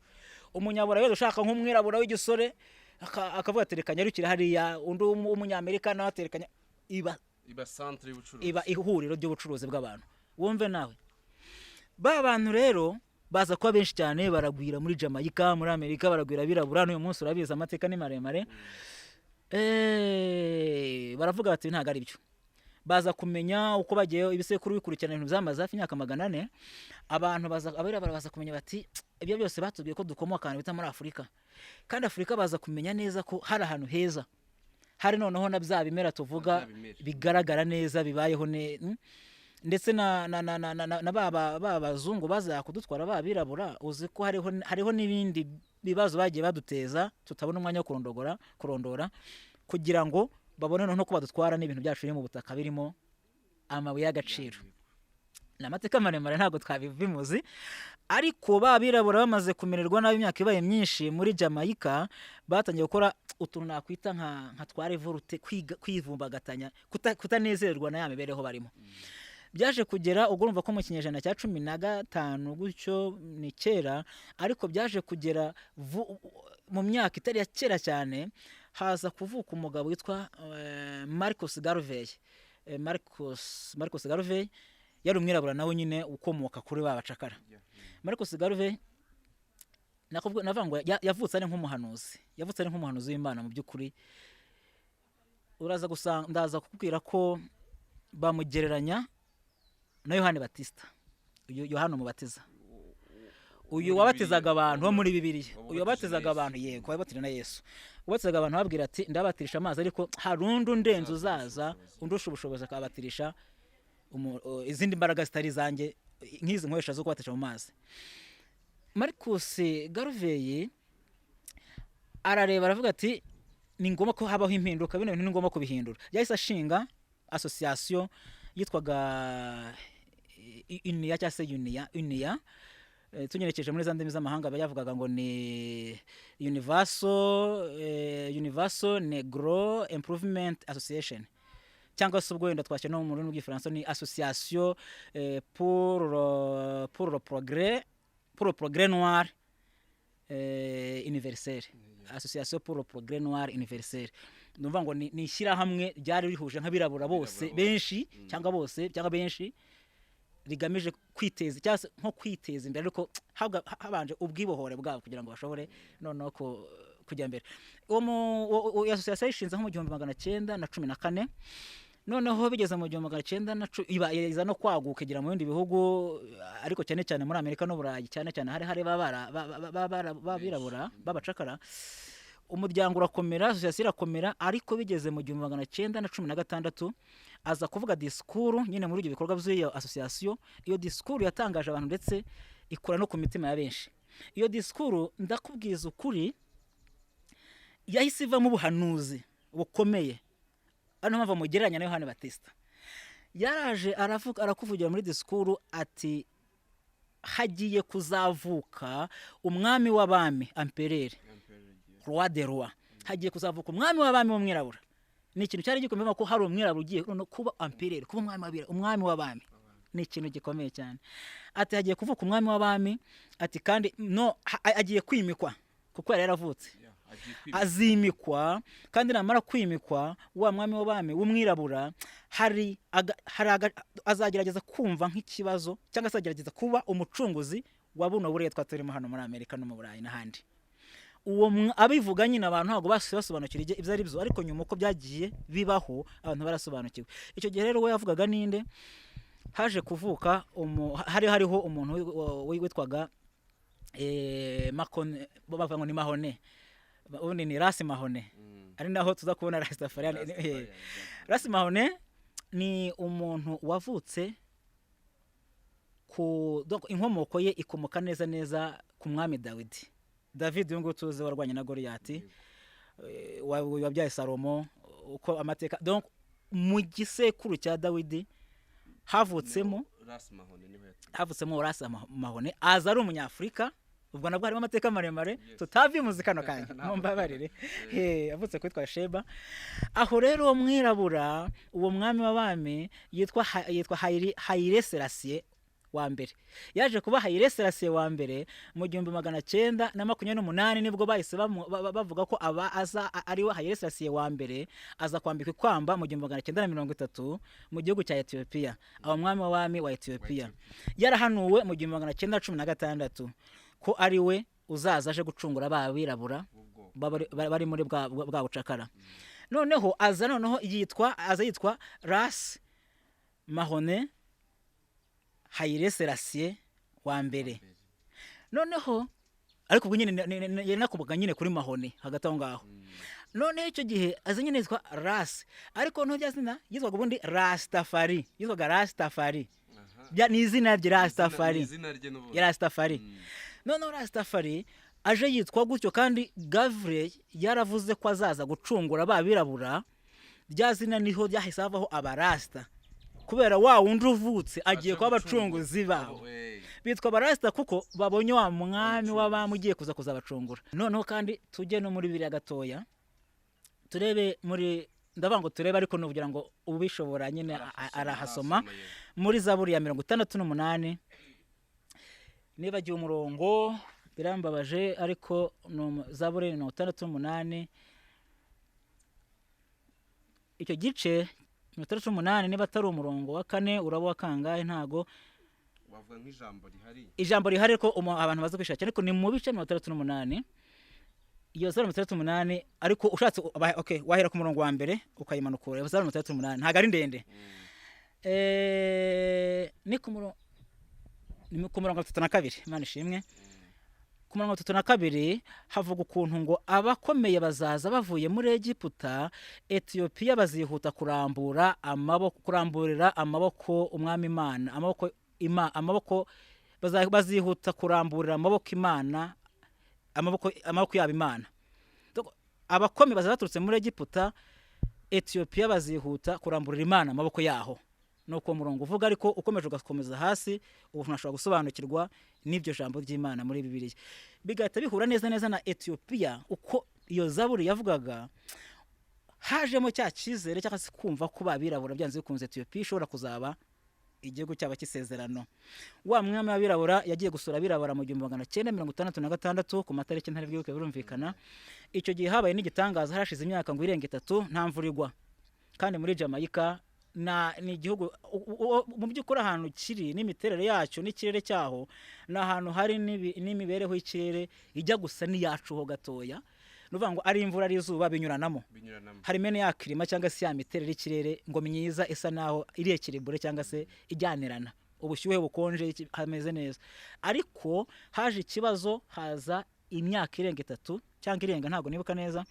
Speaker 1: Umunyabura wese ushaka nk'umwirabura w'igisore akavuga aterekanya rukira hariya, undi umunyamerika nawe aterekanya, iba centre y'ubucuruzi, iba ihuriro ry'ubucuruzi bw'abantu. Wumve nawe ba bantu rero baza kuba benshi cyane, baragwira muri Jamaica, muri Amerika baragwira birabura. N'uyu munsi urabiza amateka ni maremare. Baravuga bati ntago ari byo, baza kumenya uko bagiye ibisekuru bikurikirana ibintu byamaze hafi imyaka 400 abantu abirabura baza kumenya bati ibyo byose batubwiye ko dukomoka ahantu bita muri Afurika, kandi Afurika baza kumenya neza ko hari ahantu heza, hari noneho na bya bimera tuvuga bigaragara neza bibayeho ndetse na babazungu baza kudutwara babirabura, uzi ko hariho n'ibindi bibazo bagiye baduteza tutabona umwanya wo kurondora kugira ngo babone no ko badutwara n'ibintu byacu biri mu butaka birimo amabuye y'agaciro. N'amateka maremare ntabwo twabivimuzi, ariko babirabura bamaze kumererwa nabi imyaka ibaye myinshi muri Jamaica, batangiye gukora utuntu nakwita nka tware volute, kwivumbagatanya, kutanezerwa na ya mibereho barimo. Byaje kugera ubwo urumva ko mu kinyejana cya 15 gutyo ni kera, ariko byaje kugera mu myaka itari ya kera cyane, haza kuvuka umugabo witwa Marcus Garvey. Marcus Garvey yari umwirabura nawe nyine ukomoka kuri babacakara. Marcus Garvey navuga yavutse ari nk'umuhanuzi w'Imana mu by'ukuri. Uraza gusanga ndaza kukubwira ko bamugereranya na Yohani Batista, Yohana Umubatiza, uyu wabatizaga abantu bo muri Bibiliya, uyu wabatizaga abantu, yego wabatira na Yesu, wabatizaga abantu babwira ati ndabatirisha amazi, ariko hari undi undenze uzaza undusha ubushobozi akabatirisha izindi mbaraga zitari zanjye nk'izi nkoresha zo kubatisha mu mazi. Marcus Garvey arareba aravuga ati ni ngombwa ko habaho impinduka, bino bintu ni ngombwa kubihindura. Yahise ashinga association yitwaga Unia cyangwa se Unia, tunyerekeje muri za ndimi z'amahanga bayavugaga ngo ni Universal Negro Improvement Association, cyangwa se ubwo wenda twashyira no mu rurimi rw'Ifaransa ni Association pour le progrès noir universel, Association pour le progrès noir universel. Ndumva ngo ni ishyirahamwe ryari rihuje nk'abirabura bose benshi cyangwa bose cyangwa benshi, rigamije kwiteza cyangwa nko kwiteza imbere, ariko habanje ubwibohore bwabo kugira ngo bashobore noneho kujya mbere. Uwo association ishinze nko mu 1914, noneho bigeze mu 1910 iza no kwaguka kugira mu bindi bihugu, ariko cyane cyane muri Amerika no Burayi, cyane cyane hari babirabura babacakara. Umuryango urakomera, association irakomera, ariko bigeze mu 1916 aza kuvuga disikuru nyine muri ibyo bikorwa by'iyo association. Iyo disikuru yatangaje abantu ndetse ikora no ku mitima ya benshi. Iyo disikuru ndakubwiza ukuri yahise iva mu buhanuzi bukomeye, ano mpamvu mugereranya na Yohani Batista. Yaraje arakuvugira muri disikuru ati hagiye kuzavuka umwami w'abami, empereur, roi de roi, hagiye kuzavuka umwami w'abami w'umwirabura. Ni ikintu cyari gikomeye ko hari umwirabura ugiye kuba empereur, kuba umwami w'abami, ni ikintu gikomeye cyane. Ati hagiye kuvuka umwami w'abami, ati kandi no agiye kwimikwa kuko yari yaravutse, azimikwa, kandi namara kwimikwa wa mwami w'abami w'umwirabura azagerageza kumva nk'ikibazo cyangwa azagerageza kuba umucunguzi wa buno buretwa turimo hano muri Amerika no mu Burayi n'ahandi. Uwo abivuga nyine abantu ntabwo basobanukira ibyo ari byo, ariko nyuma uko byagiye bibaho abantu barasobanukiwe. Icyo gihe rero we yavugaga ninde, haje kuvuka hariho umuntu witwaga bavuga ngo ni Mahone, ubundi ni Rasta Mahone, ari naho tuza kubona Rastafarian. Rasta Mahone ni umuntu wavutse inkomoko ye ikomoka neza ku mwami David uyu nguyu tuzi warwanye na Goliyati, wabyaye Salomo, uko amateka. Donc mu gisekuru cya Dawidi havutsemo Rasta Mahone, aza ari umunyafurika. Ubwo nabwo harimo amateka maremare tutavimuzi kano kanya, mumbabarire. Avutse kwitwa Sheba. Aho rero uwo mwirabura, uwo mwami w'abami yitwa Haile Selassie wa mbere. Yaje kuba Haile Selassie wa mbere mu 1928, nibwo bahise bavuga ko ari we Haile Selassie wa mbere, aza kwambika kwamba mu 1930 mu gihugu cya Ethiopia, aho mwami w'abami wa Ethiopia. Yarahanuwe mu 1916 ko ari we uzaza aje gucungura abirabura bari muri bwa bucakara. Noneho aza yitwa Mahone Haile Selassie wa mbere. Noneho ariko ubwo nyine yanakubaga nyine kuri Mahone hagati aho ngaho. None icyo gihe aza nyine yitwa Ras, ariko no byazina yitwaga ubundi Rastafari, yitwaga Rastafari. Ni izina rye Rastafari, Rastafari. None Rastafari aje yitwa gutyo, kandi Gavre yaravuze ko azaza gucungura babirabura, byazina niho byahise havaho abarasta, kubera wa wundi uvutse agiye kwa abacunguzi babo bitwa abarasta, kuko babonye wa mwami w'abamugiye kuza kuzabacungura. Noneho kandi tujye no muri Bibiliya gatoya turebe muri ndavango turebe, ariko no kugira ngo ubishobora nyine arahasoma muri Zaburi ya 68 nibagiye umurongo birambabaje, ariko no Zaburi 68 icyo gice 68 niba atari umurongo wa 4 urabo wa kangahe, ntago
Speaker 2: bavuga
Speaker 1: ijambo rihari ko abantu baza kwishakira, ariko ni mu bice 68 iyo Zaburi 68, ariko ushatse okay wahera ku murongo wa mbere ukayimanukura. Zaburi 68 ntago ari ndende, ni ku murongo 32. Imana ishimwe. Ku murongo 32 havuga ukuntu ngo abakomeye bazaza bavuye muri Egiputa, Ethiopia bazihuta kuramburira amaboko umwami Imana, amaboko bazihuta kuramburira amaboko Imana, amaboko yabo Imana. Abakomeye bazaza baturutse muri Egiputa, Ethiopia bazihuta kuramburira Imana amaboko yaho. Nuko murongo uvuga, ariko ukomeje ugakomeza hasi ubu tunashobora gusobanukirwa n'ibyo jambo ry'Imana muri Bibiliya, bigahita bihura neza neza na Ethiopia. Uko iyo Zaburi yavugaga, hajemo cya cyizere cyangwa se kumva ko babirabura byanze bikunze Ethiopia ishobora kuzaba igihugu cyaba cy'isezerano. Wa mwami w'abirabura yagiye gusura abirabura mu 1966 ku matariki ntari bwibuke birumvikana. Icyo gihe habaye n'igitangaza, harashize imyaka ngo irenge 3 nta mvura igwa, kandi muri Jamaica ni igihugu mu by'ukuri ahantu kiri n'imiterere yacyo n'ikirere cyaho, na ahantu hari n'imibereho y'ikirere ijya gusa n'iyacu ho gatoya. Nuvuga ngo ari imvura ari izuba binyuranamo, hari mene ya klima cyangwa se ya miterere y'ikirere ngo myiza isa naho iri ekiribure cyangwa se ijyanirana, ubushyuhe bukonje hameze neza. Ariko haje ikibazo, haza imyaka irenga 3 cyangwa irenga, ntago nibuka neza,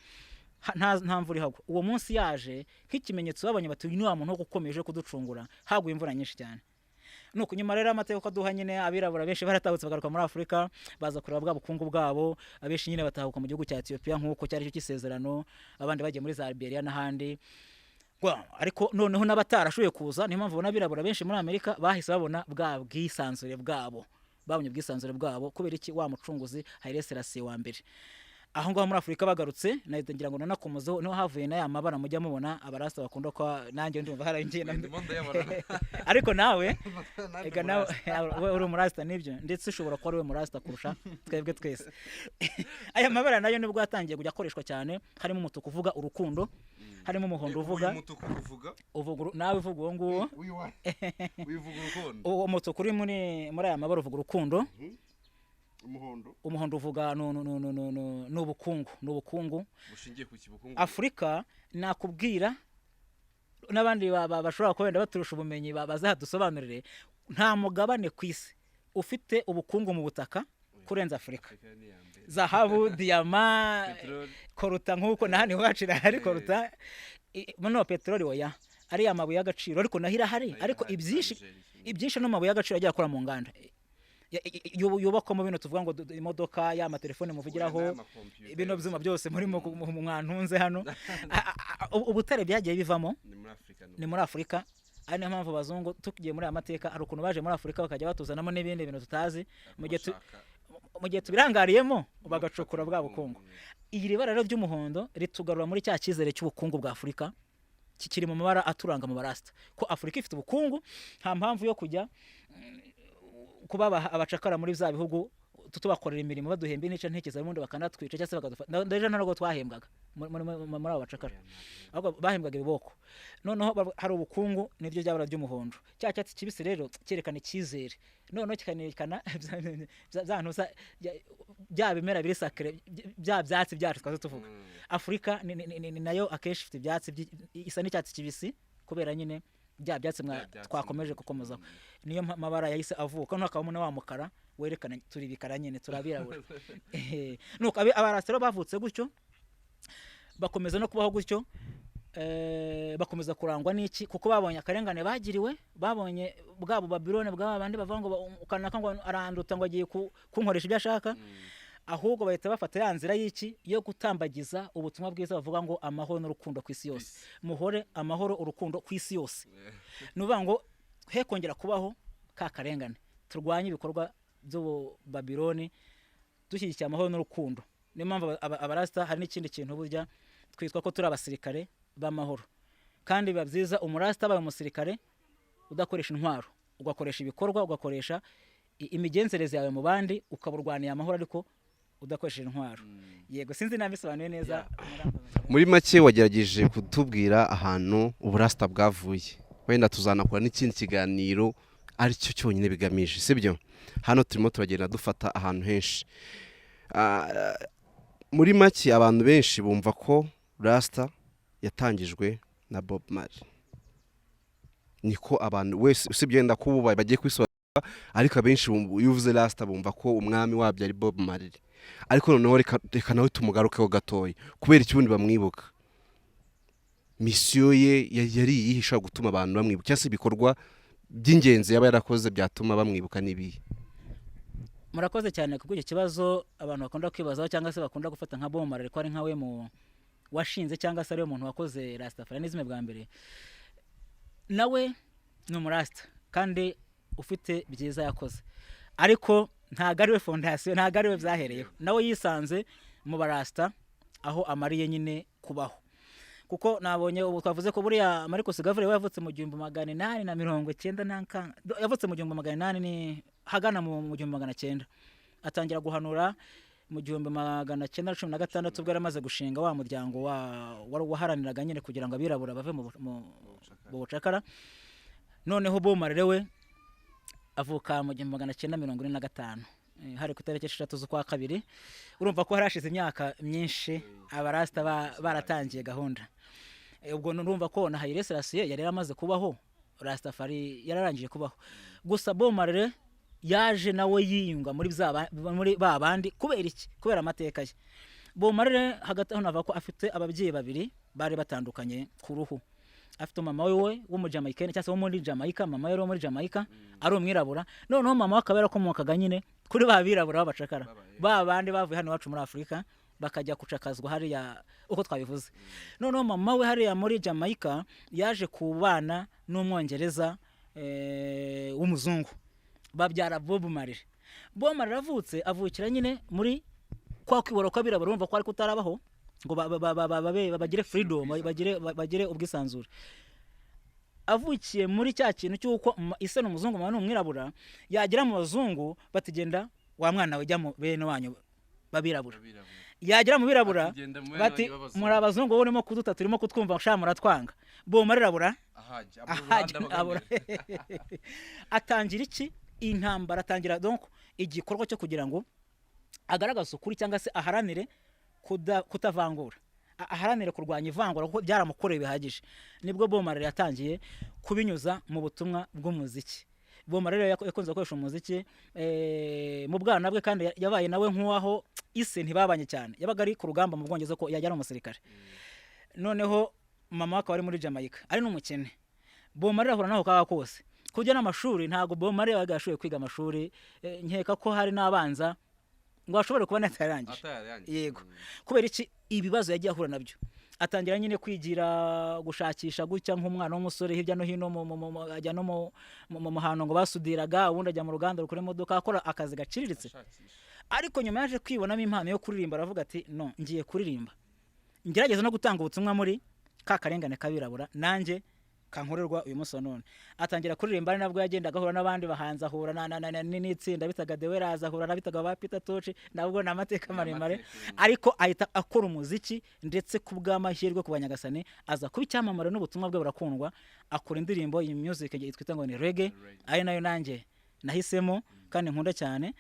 Speaker 1: nta mvura ihagwa. Uwo munsi yaje nk'ikimenyetso babonye bati ni wa muntu wo gukomeje kuducungura, haguye imvura nyinshi cyane. Nuko nyuma rero amateka aduha nyine abirabura benshi baratahutse bagaruka muri Afrika, baza kureba bwa bukungu bwabo. Abenshi nyine batahuka mu gihugu cya Ethiopia nk'uko cyari cyo kisezerano, abandi bagiye muri za Liberia n'ahandi. Ariko noneho n'abatarashoboye kuza, niyo mpamvu n'abirabura benshi muri Amerika bahise babona bwa bwisanzure bwabo, babonye ubwisanzure bwabo kubera iki? Wa mucunguzi Haile Selassie wa mbere. Aho ngaho muri Afrika bagarutse, ngira ngo nanakomozeho niho havuye na ya mabara mujya mubona abarasta bakunda ko nanjye ndumva harangiye ariko nawe ega nawe uri umurasta nibyo, ndetse ushobora kuba ari we murasta kurusha twebwe twese. Aya mabara nayo nibwo yatangiye kujya akoreshwa cyane, harimo umutuku uvuga urukundo, harimo umuhondo uvuga nawe uvuga uwo nguwo
Speaker 2: wivuga urukundo,
Speaker 1: uwo umutuku uri muri aya mabara uvuga urukundo. Umuhondo uvuga n'ubukungu
Speaker 2: bushingiye ku kibukungu.
Speaker 1: Afrika nakubwira n'abandi bashobora kwenda baturusha ubumenyi bazadusobanurire, nta mugabane ku isi ufite ubukungu mu butaka kurenza Afrika. Zahabu, diyama, koruta nk'uko nahani wacira hari koruta, no petroli oya, ari amabuye y'agaciro, ariko nahira hari, ariko ibyinshi no mabuye y'agaciro ajya akora mu nganda. Yubakwamo bino tuvuga ngo imodoka, ya amatelefone muvugiraho, ibintu byuma byose muri mwantunze hano. Ubutare byagiye bivamo ni muri Afrika. Ari niyo mpamvu bazungu tugiye muri amateka, ari ukuntu baje muri Afrika bakajya batuzanamo n'ibindi bintu tutazi, mu gihe tubirangariyemo bagacukura bwa bukungu. Iyi ribara rero ry'umuhondo ritugarura muri cya cyizere cy'ubukungu bwa Afrika, kikiri mu mabara aturanga mu barasta, ko Afrika ifite ubukungu, nta mpamvu yo kujya kuba abacakara muri bya bihugu tutubakorera imirimo baduhembe n'icyo ntekereza n'ubundi bakanatwica cyangwa se bakadufata. Ndaje ntabwo twahembwaga muri abo bacakara, ahubwo bahembwaga ibiboko. Noneho hari ubukungu, niryo ryabara ry'umuhondo. Cya cyatsi kibisi rero cyerekana icyizere, noneho kikanerekana bya bimera biri sacré, bya byatsi byacu twazo tuvuga. Afrika ni nayo akenshi ifite ibyatsi isa n'icyatsi kibisi kubera nyine bya byatsi twakomeje gukomozaho niyo mabara yahise avuka n'akabamo na wa mukara werekana turi bikara nyine turabirabura nuko abarasta rero bavutse gutyo bakomeza no kubaho gutyo bakomeza kurangwa n'iki kuko babonye akarengane bagiriwe babonye bwabo Babilone bw'abandi bavuga ngo ukanaka ngo aranduta ngo agiye kunkoresha ibyo ashaka ahubwo bahita bafata ya nzira y'iki yo gutambagiza ubutumwa bwiza bavuga ngo amahoro n'urukundo ku isi yose muhore amahoro urukundo ku isi yose nuvuga ngo he kongera kubaho ka karengane turwanye ibikorwa byo Babilone dushyigikiye amahoro n'urukundo niyo mpamvu abarasta hari n'ikindi kintu burya twitwa ko turi abasirikare b'amahoro kandi biba byiza umurasta abaye umusirikare udakoresha intwaro ugakoresha ibikorwa ugakoresha imigenzereze yawe mu bandi ukaburwaniye amahoro ariko udakoresheje intwaro yego sinzi nabisobanuye neza
Speaker 2: muri make wagerageje kutubwira ahantu uburasta bwavuye wenda tuzanakora n'ikindi kiganiro aricyo cyonyine bigamije sibyo hano turimo turagenda dufata ahantu henshi muri make abantu benshi bumva ko Rasta yatangijwe na Bob Marley niko abantu wese usibye yenda kuba bagiye kwisobanura ariko abenshi iyo uvuze Rasta bumva ko umwami wabyo ari Bob Marley ariko noneho reka nawe tumugarukeho gatoya kubera ikibundi bamwibuka misiyo ye yari yihisha gutuma abantu bamwibuka cyangwa se ibikorwa by'ingenzi yaba yarakoze byatuma bamwibuka nibiye
Speaker 1: murakoze cyane kuko icyo kibazo abantu bakunda kwibazaho cyangwa se bakunda gufata nka Bob Marley ko ari nkawe mu washinze cyangwa se ari umuntu wakoze Rastafarianism bwa mbere nawe ni umurasta kandi ufite byiza yakoze ariko ntago ari we fondation ntago ari we byahereyeho nawe yisanze mu barasta aho amariye nyine kubaho kuko nabonye ubu twavuze ko buriya Marcus Gavure yavutse mu 1890 yavutse mu 1800 ni hagana mu 1900 atangira guhanura mu 1916 ubwo yaramaze gushinga wa muryango waharaniraga nyine kugira ngo abirabura bave mu bucakara noneho Bob Marley we avuka mu 1945 hari ku itariki 3 z'ukwa kabiri urumva ko harashize imyaka myinshi abarasta baratangiye gahunda ubwo nurumva ko na Haile Selassie yari yaramaze kubaho Rastafari yararangije kubaho gusa Bob Marley yaje nawe yiyunga muri babandi kubera iki kubera amateka ye Bob Marley hagati aho nava ko afite ababyeyi babiri bari batandukanye ku ruhu afite mama we w'umujamaika cyangwa se wo muri Jamaica mama yari wo muri Jamaica ari umwirabura noneho mama akaba yarakomokaga nyine kuri babirabura babacakara babandi bavuye hano wacu muri Afrika bakajya kucakazwa hariya uko twabivuze noneho mama we hariya muri Jamaica yaje kubana n'umwongereza w'umuzungu babyara Bob Marley avutse avukira nyine muri kwa kwiboro kwabirabura urumva ko ari kutarabaho ngo bagire freedom bagire ubwisanzure avukiye muri cya kintu cyuko ise n'umuzungu mwana n'umwirabura yagira mu bazungu batigenda wa mwana we jya mu bene wanyu babirabura yagira mu birabura bati muri abazungu bo urimo kuduta turimo kutwumva shamura twanga Bob Marley abura atangira iki intambara atangira donc igikorwa cyo kugira ngo agaragaza ukuri cyangwa se aharanire kutavangura aharanire kurwanya ivangura kuko byaramukoreye bihagije nibwo Bob Marley yatangiye kubinyuza mu butumwa bw'umuziki Bob Marley yakunze gukoresha umuziki mu bwana bwe kandi yabaye nawe nk'uwaho ise ntibabanye cyane yabaga ari ku rugamba mu Bwongereza ko yajyana umusirikare noneho mama akaba ari muri Jamaica ari n'umukene Bob Marley ahura naho kaga kose kujya n'amashuri ntago Bob Marley yagashoboye kwiga amashuri nkeka ko hari n'abanza ngo ashobore kuba natarangije yego kubera iki ibibazo yagiye ahura nabyo atangira nyine kwigira gushakisha gutya nk'umwana w'umusore hirya no hino ajya no mu muhano ngo basudiraga ubundi ajya mu ruganda rukora imodoka akora akazi gaciriritse ariko nyuma yaje kwibonamo impano yo kuririmba aravuga ati no ngiye kuririmba ngerageza no gutanga ubutumwa muri ka karengane kabirabura nanjye kankorerwa uyu munsi none atangira kuririmba ari nabwo yagenda agahura n'abandi bahanza ahura n'itsinda bitaga The Wellers ahura n'abitaga ba Peter Tosh nabwo n'amateka maremare ariko ahita akora umuziki ndetse kubw'amahirwe ku banyagasane aza kuba icyamamare n'ubutumwa bwe burakundwa akora indirimbo iyi music yitwa ngo ni reggae ari nayo nanjye nahisemo kandi nkunda cyane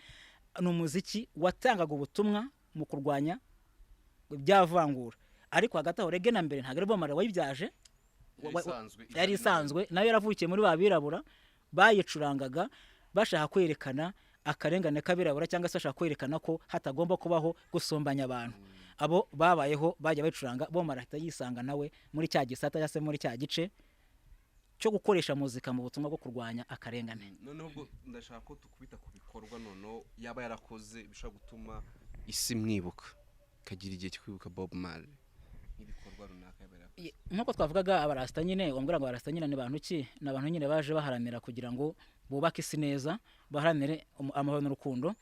Speaker 1: n'umuziki watangaga ubutumwa mu kurwanya byavangura ariko hagati aho reggae na mbere ntago ari Bob Marley wayibyaje yari isanzwe nayo yaravukiye muri ba birabura bayicurangaga bashaka kwerekana akarengane k'abirabura cyangwa se bashaka kwerekana ko hatagomba kubaho gusumbanya abantu. Abo babayeho bajya bacuranga bo marahita yisanga nawe muri cya gisata cyangwa se muri cya gice cyo gukoresha muzika mu butumwa bwo kurwanya akarengane.
Speaker 2: Noneho ubwo ndashaka ko tukubita ku bikorwa noneho yaba yarakoze bishobora gutuma isi mwibuka kagira igihe cyo kwibuka Bob Marley n'ibikorwa runaka yaba yarakoze.
Speaker 1: Nkuko twavugaga abarasta nyine wambwira ngo abarasta nyine ni bantu ki na abantu nyine baje baharanira kugira ngo bubake isi neza baharanire amahoro n'urukundo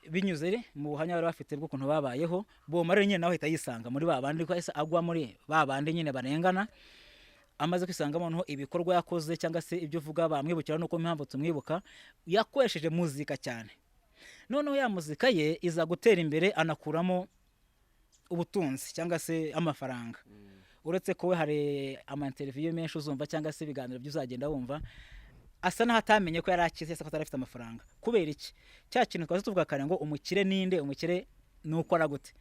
Speaker 1: binyuze mu buhamya bari bafite bw'ukuntu babayeho. Bob Marley nyine nawe ahita yisanga muri babandi ko ese agwa muri babandi nyine barengana amaze kwisangamo noneho ibikorwa yakoze cyangwa se ibyo uvuga bamwibukira nuko impamvu tumwibuka yakoresheje muzika cyane. Noneho ya muzika ye iza gutera imbere anakuramo ubutunzi cyangwa se amafaranga. Uretse ko we hari ama interview menshi uzumva cyangwa se ibiganiro by'uzagenda wumva asa n'ahatamenye ko yari akize ko atarafite amafaranga. Kubera iki? Cya kintu twaze tuvuga kare ngo umukire ninde, umukire nuko aragute.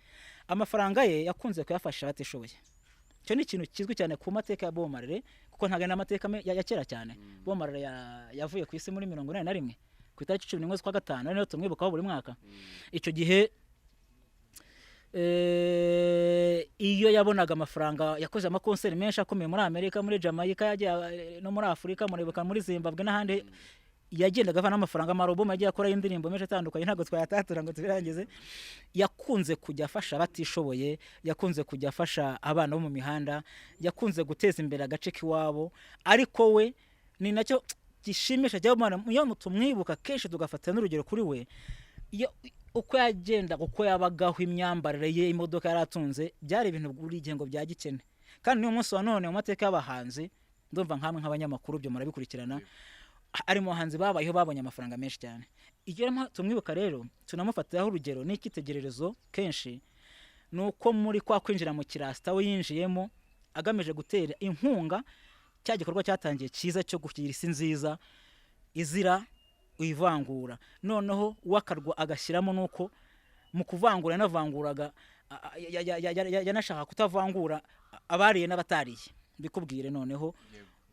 Speaker 1: Amafaranga ye yakunze kuyafasha abatishoboye. Cyo ni ikintu kizwi cyane ku mateka ya Bob Marley kuko ntago na amateka ya kera cyane. Bob Marley yavuye ku isi muri 1981 ku itariki 11 z'ukwa gatanu niyo tumwibukaho buri mwaka. Icyo gihe iyo yabonaga amafaranga yakoze amakonseri menshi akomeye muri Amerika, muri Jamaica, yagiye no muri Afrika, muribuka muri Zimbabwe n'ahandi yagendaga avana amafaranga amarobo yagiye akora indirimbo menshi atandukanye ntago twayatatura ngo tubirangize. Yakunze kujya afasha abatishoboye, yakunze kujya afasha abana bo mu mihanda, yakunze guteza imbere agace k'iwabo. Ariko we ni nacyo gishimisha cyane iyo tumwibuka kenshi tugafata n'urugero kuri we uko yagenda uko yabagaho imyambarire ye, imodoka yaratunze, byari ibintu buri gihe ngo bya gikene. Kandi niyo munsi wa none mu mateka y'abahanzi ndumva nkamwe nk'abanyamakuru byo murabikurikirana ari mu bahanzi babayeho babonye amafaranga menshi cyane. Iyo tumwibuka rero tunamufatiraho urugero n'ikitegererezo kenshi nuko muri kwa kwinjira mu kirasta we yinjiyemo agamije gutera inkunga cya gikorwa cyatangiye cyiza cyo kugira isi nziza izira uyivangura. Noneho wakarwa agashyiramo nuko mu kuvangura yanavanguraga yanashaka kutavangura abariye n'abatariye. Bikubwire noneho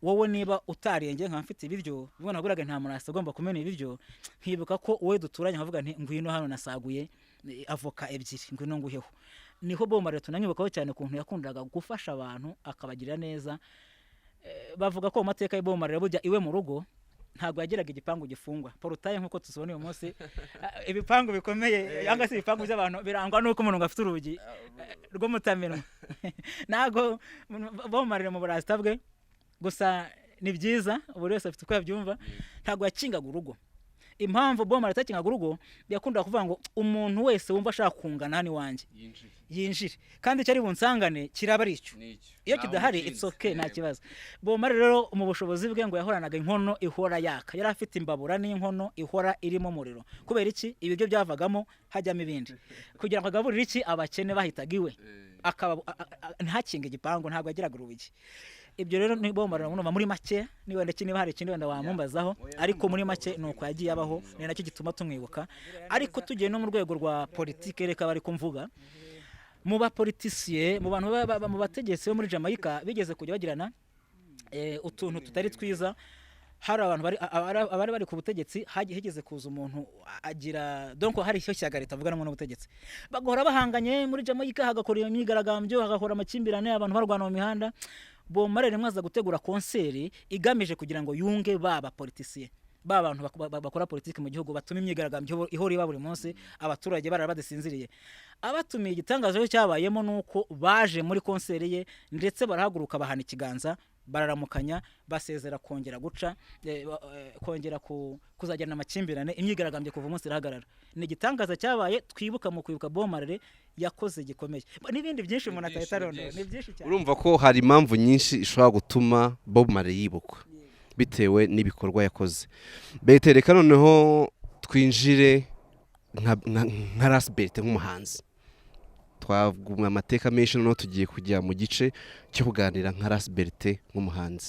Speaker 1: wowe niba utarenge nka mfite ibiryo bibona naguraga nta murasa agomba kumena ibiryo nkibuka ko wowe duturanye nkavuga nti ngwino hano nasaguye avoka ebyiri ngwino nguheho. Niho Bob Marley tunanyibukaho cyane ukuntu yakundaga gufasha abantu akabagirira neza. Bavuga ko mu mateka ya Bob Marley bujya iwe mu rugo ntago yagiraga igipangu gifungwa porutaye nkuko tuzibona uyu munsi. Ibipangu bikomeye yanga se ibipangu by'abantu birangwa nuko umuntu ngafite urugi rwo mutamenwa. Nago Bob Marley mu burasta bwe gusa ni byiza buri wese afite uko yabyumva. Ntago yakingaga urugo. Impamvu Bob Marley atakingaga urugo yakunda kuvuga ngo umuntu wese wumva ashaka kungana hano iwanjye yinjire kandi cyari bunsangane kiraba ari icyo. Iyo kidahari it's okay nta kibazo. Bob Marley rero mu bushobozi bwe ngo yahoranaga inkono ihora yaka, yari afite imbabura n'inkono ihora irimo umuriro. Kubera iki? Ibiryo byavagamo hajyamo ibindi kugira ngo agaburire iki abakene bahitaga iwe akaba ntakinge igipangu ntabwo yagiraga urugi. Ibyo rero ni Bob Marley muri make niwe ndetse niba hari ikindi wenda wamumbazaho ariko muri make nuko yagiye abaho ni nacyo gituma tumwibuka. Ariko tugiye no mu rwego rwa politike reka bari kumvuga mu ba politiciens mu bantu mu bategetsi bo muri Jamaica bigeze kujya bagirana utuntu tutari twiza. Hari abantu bari ku butegetsi higeze kuza umuntu agira donc hari cyo cyagarita avugana n'ubutegetsi bagahora bahanganye muri Jamaica hagakora imyigaragambyo hagakora amakimbirane abantu barwana mu mihanda. Bob Marley mwaza gutegura konseri igamije kugira ngo yunge baba politiciens abantu bakora politiki mu gihugu batuma imyigaragambyo ihora iba buri munsi abaturage barara badasinziriye. Abatumiye igitangazo cyabayemo nuko baje muri konseri ye ndetse barahaguruka bahana ikiganza bararamukanya basezera kongera guca kongera kuzajyana amakimbirane imyigaragambyo kuva umunsi irahagarara. Ni igitangaza cyabaye twibuka mu kwibuka Bob Marley yakoze gikomeye. N'ibindi byinshi umuntu atahita rondo ni byinshi cyane.
Speaker 2: Urumva ko hari impamvu nyinshi ishobora gutuma Bob Marley yibukwa bitewe n'ibikorwa yakoze. Betereka noneho twinjire nka Rasta nk'umuhanzi. Twagumwe amateka menshi noneho tugiye kujya mu gice cyo kuganira nka Rasta nk'umuhanzi.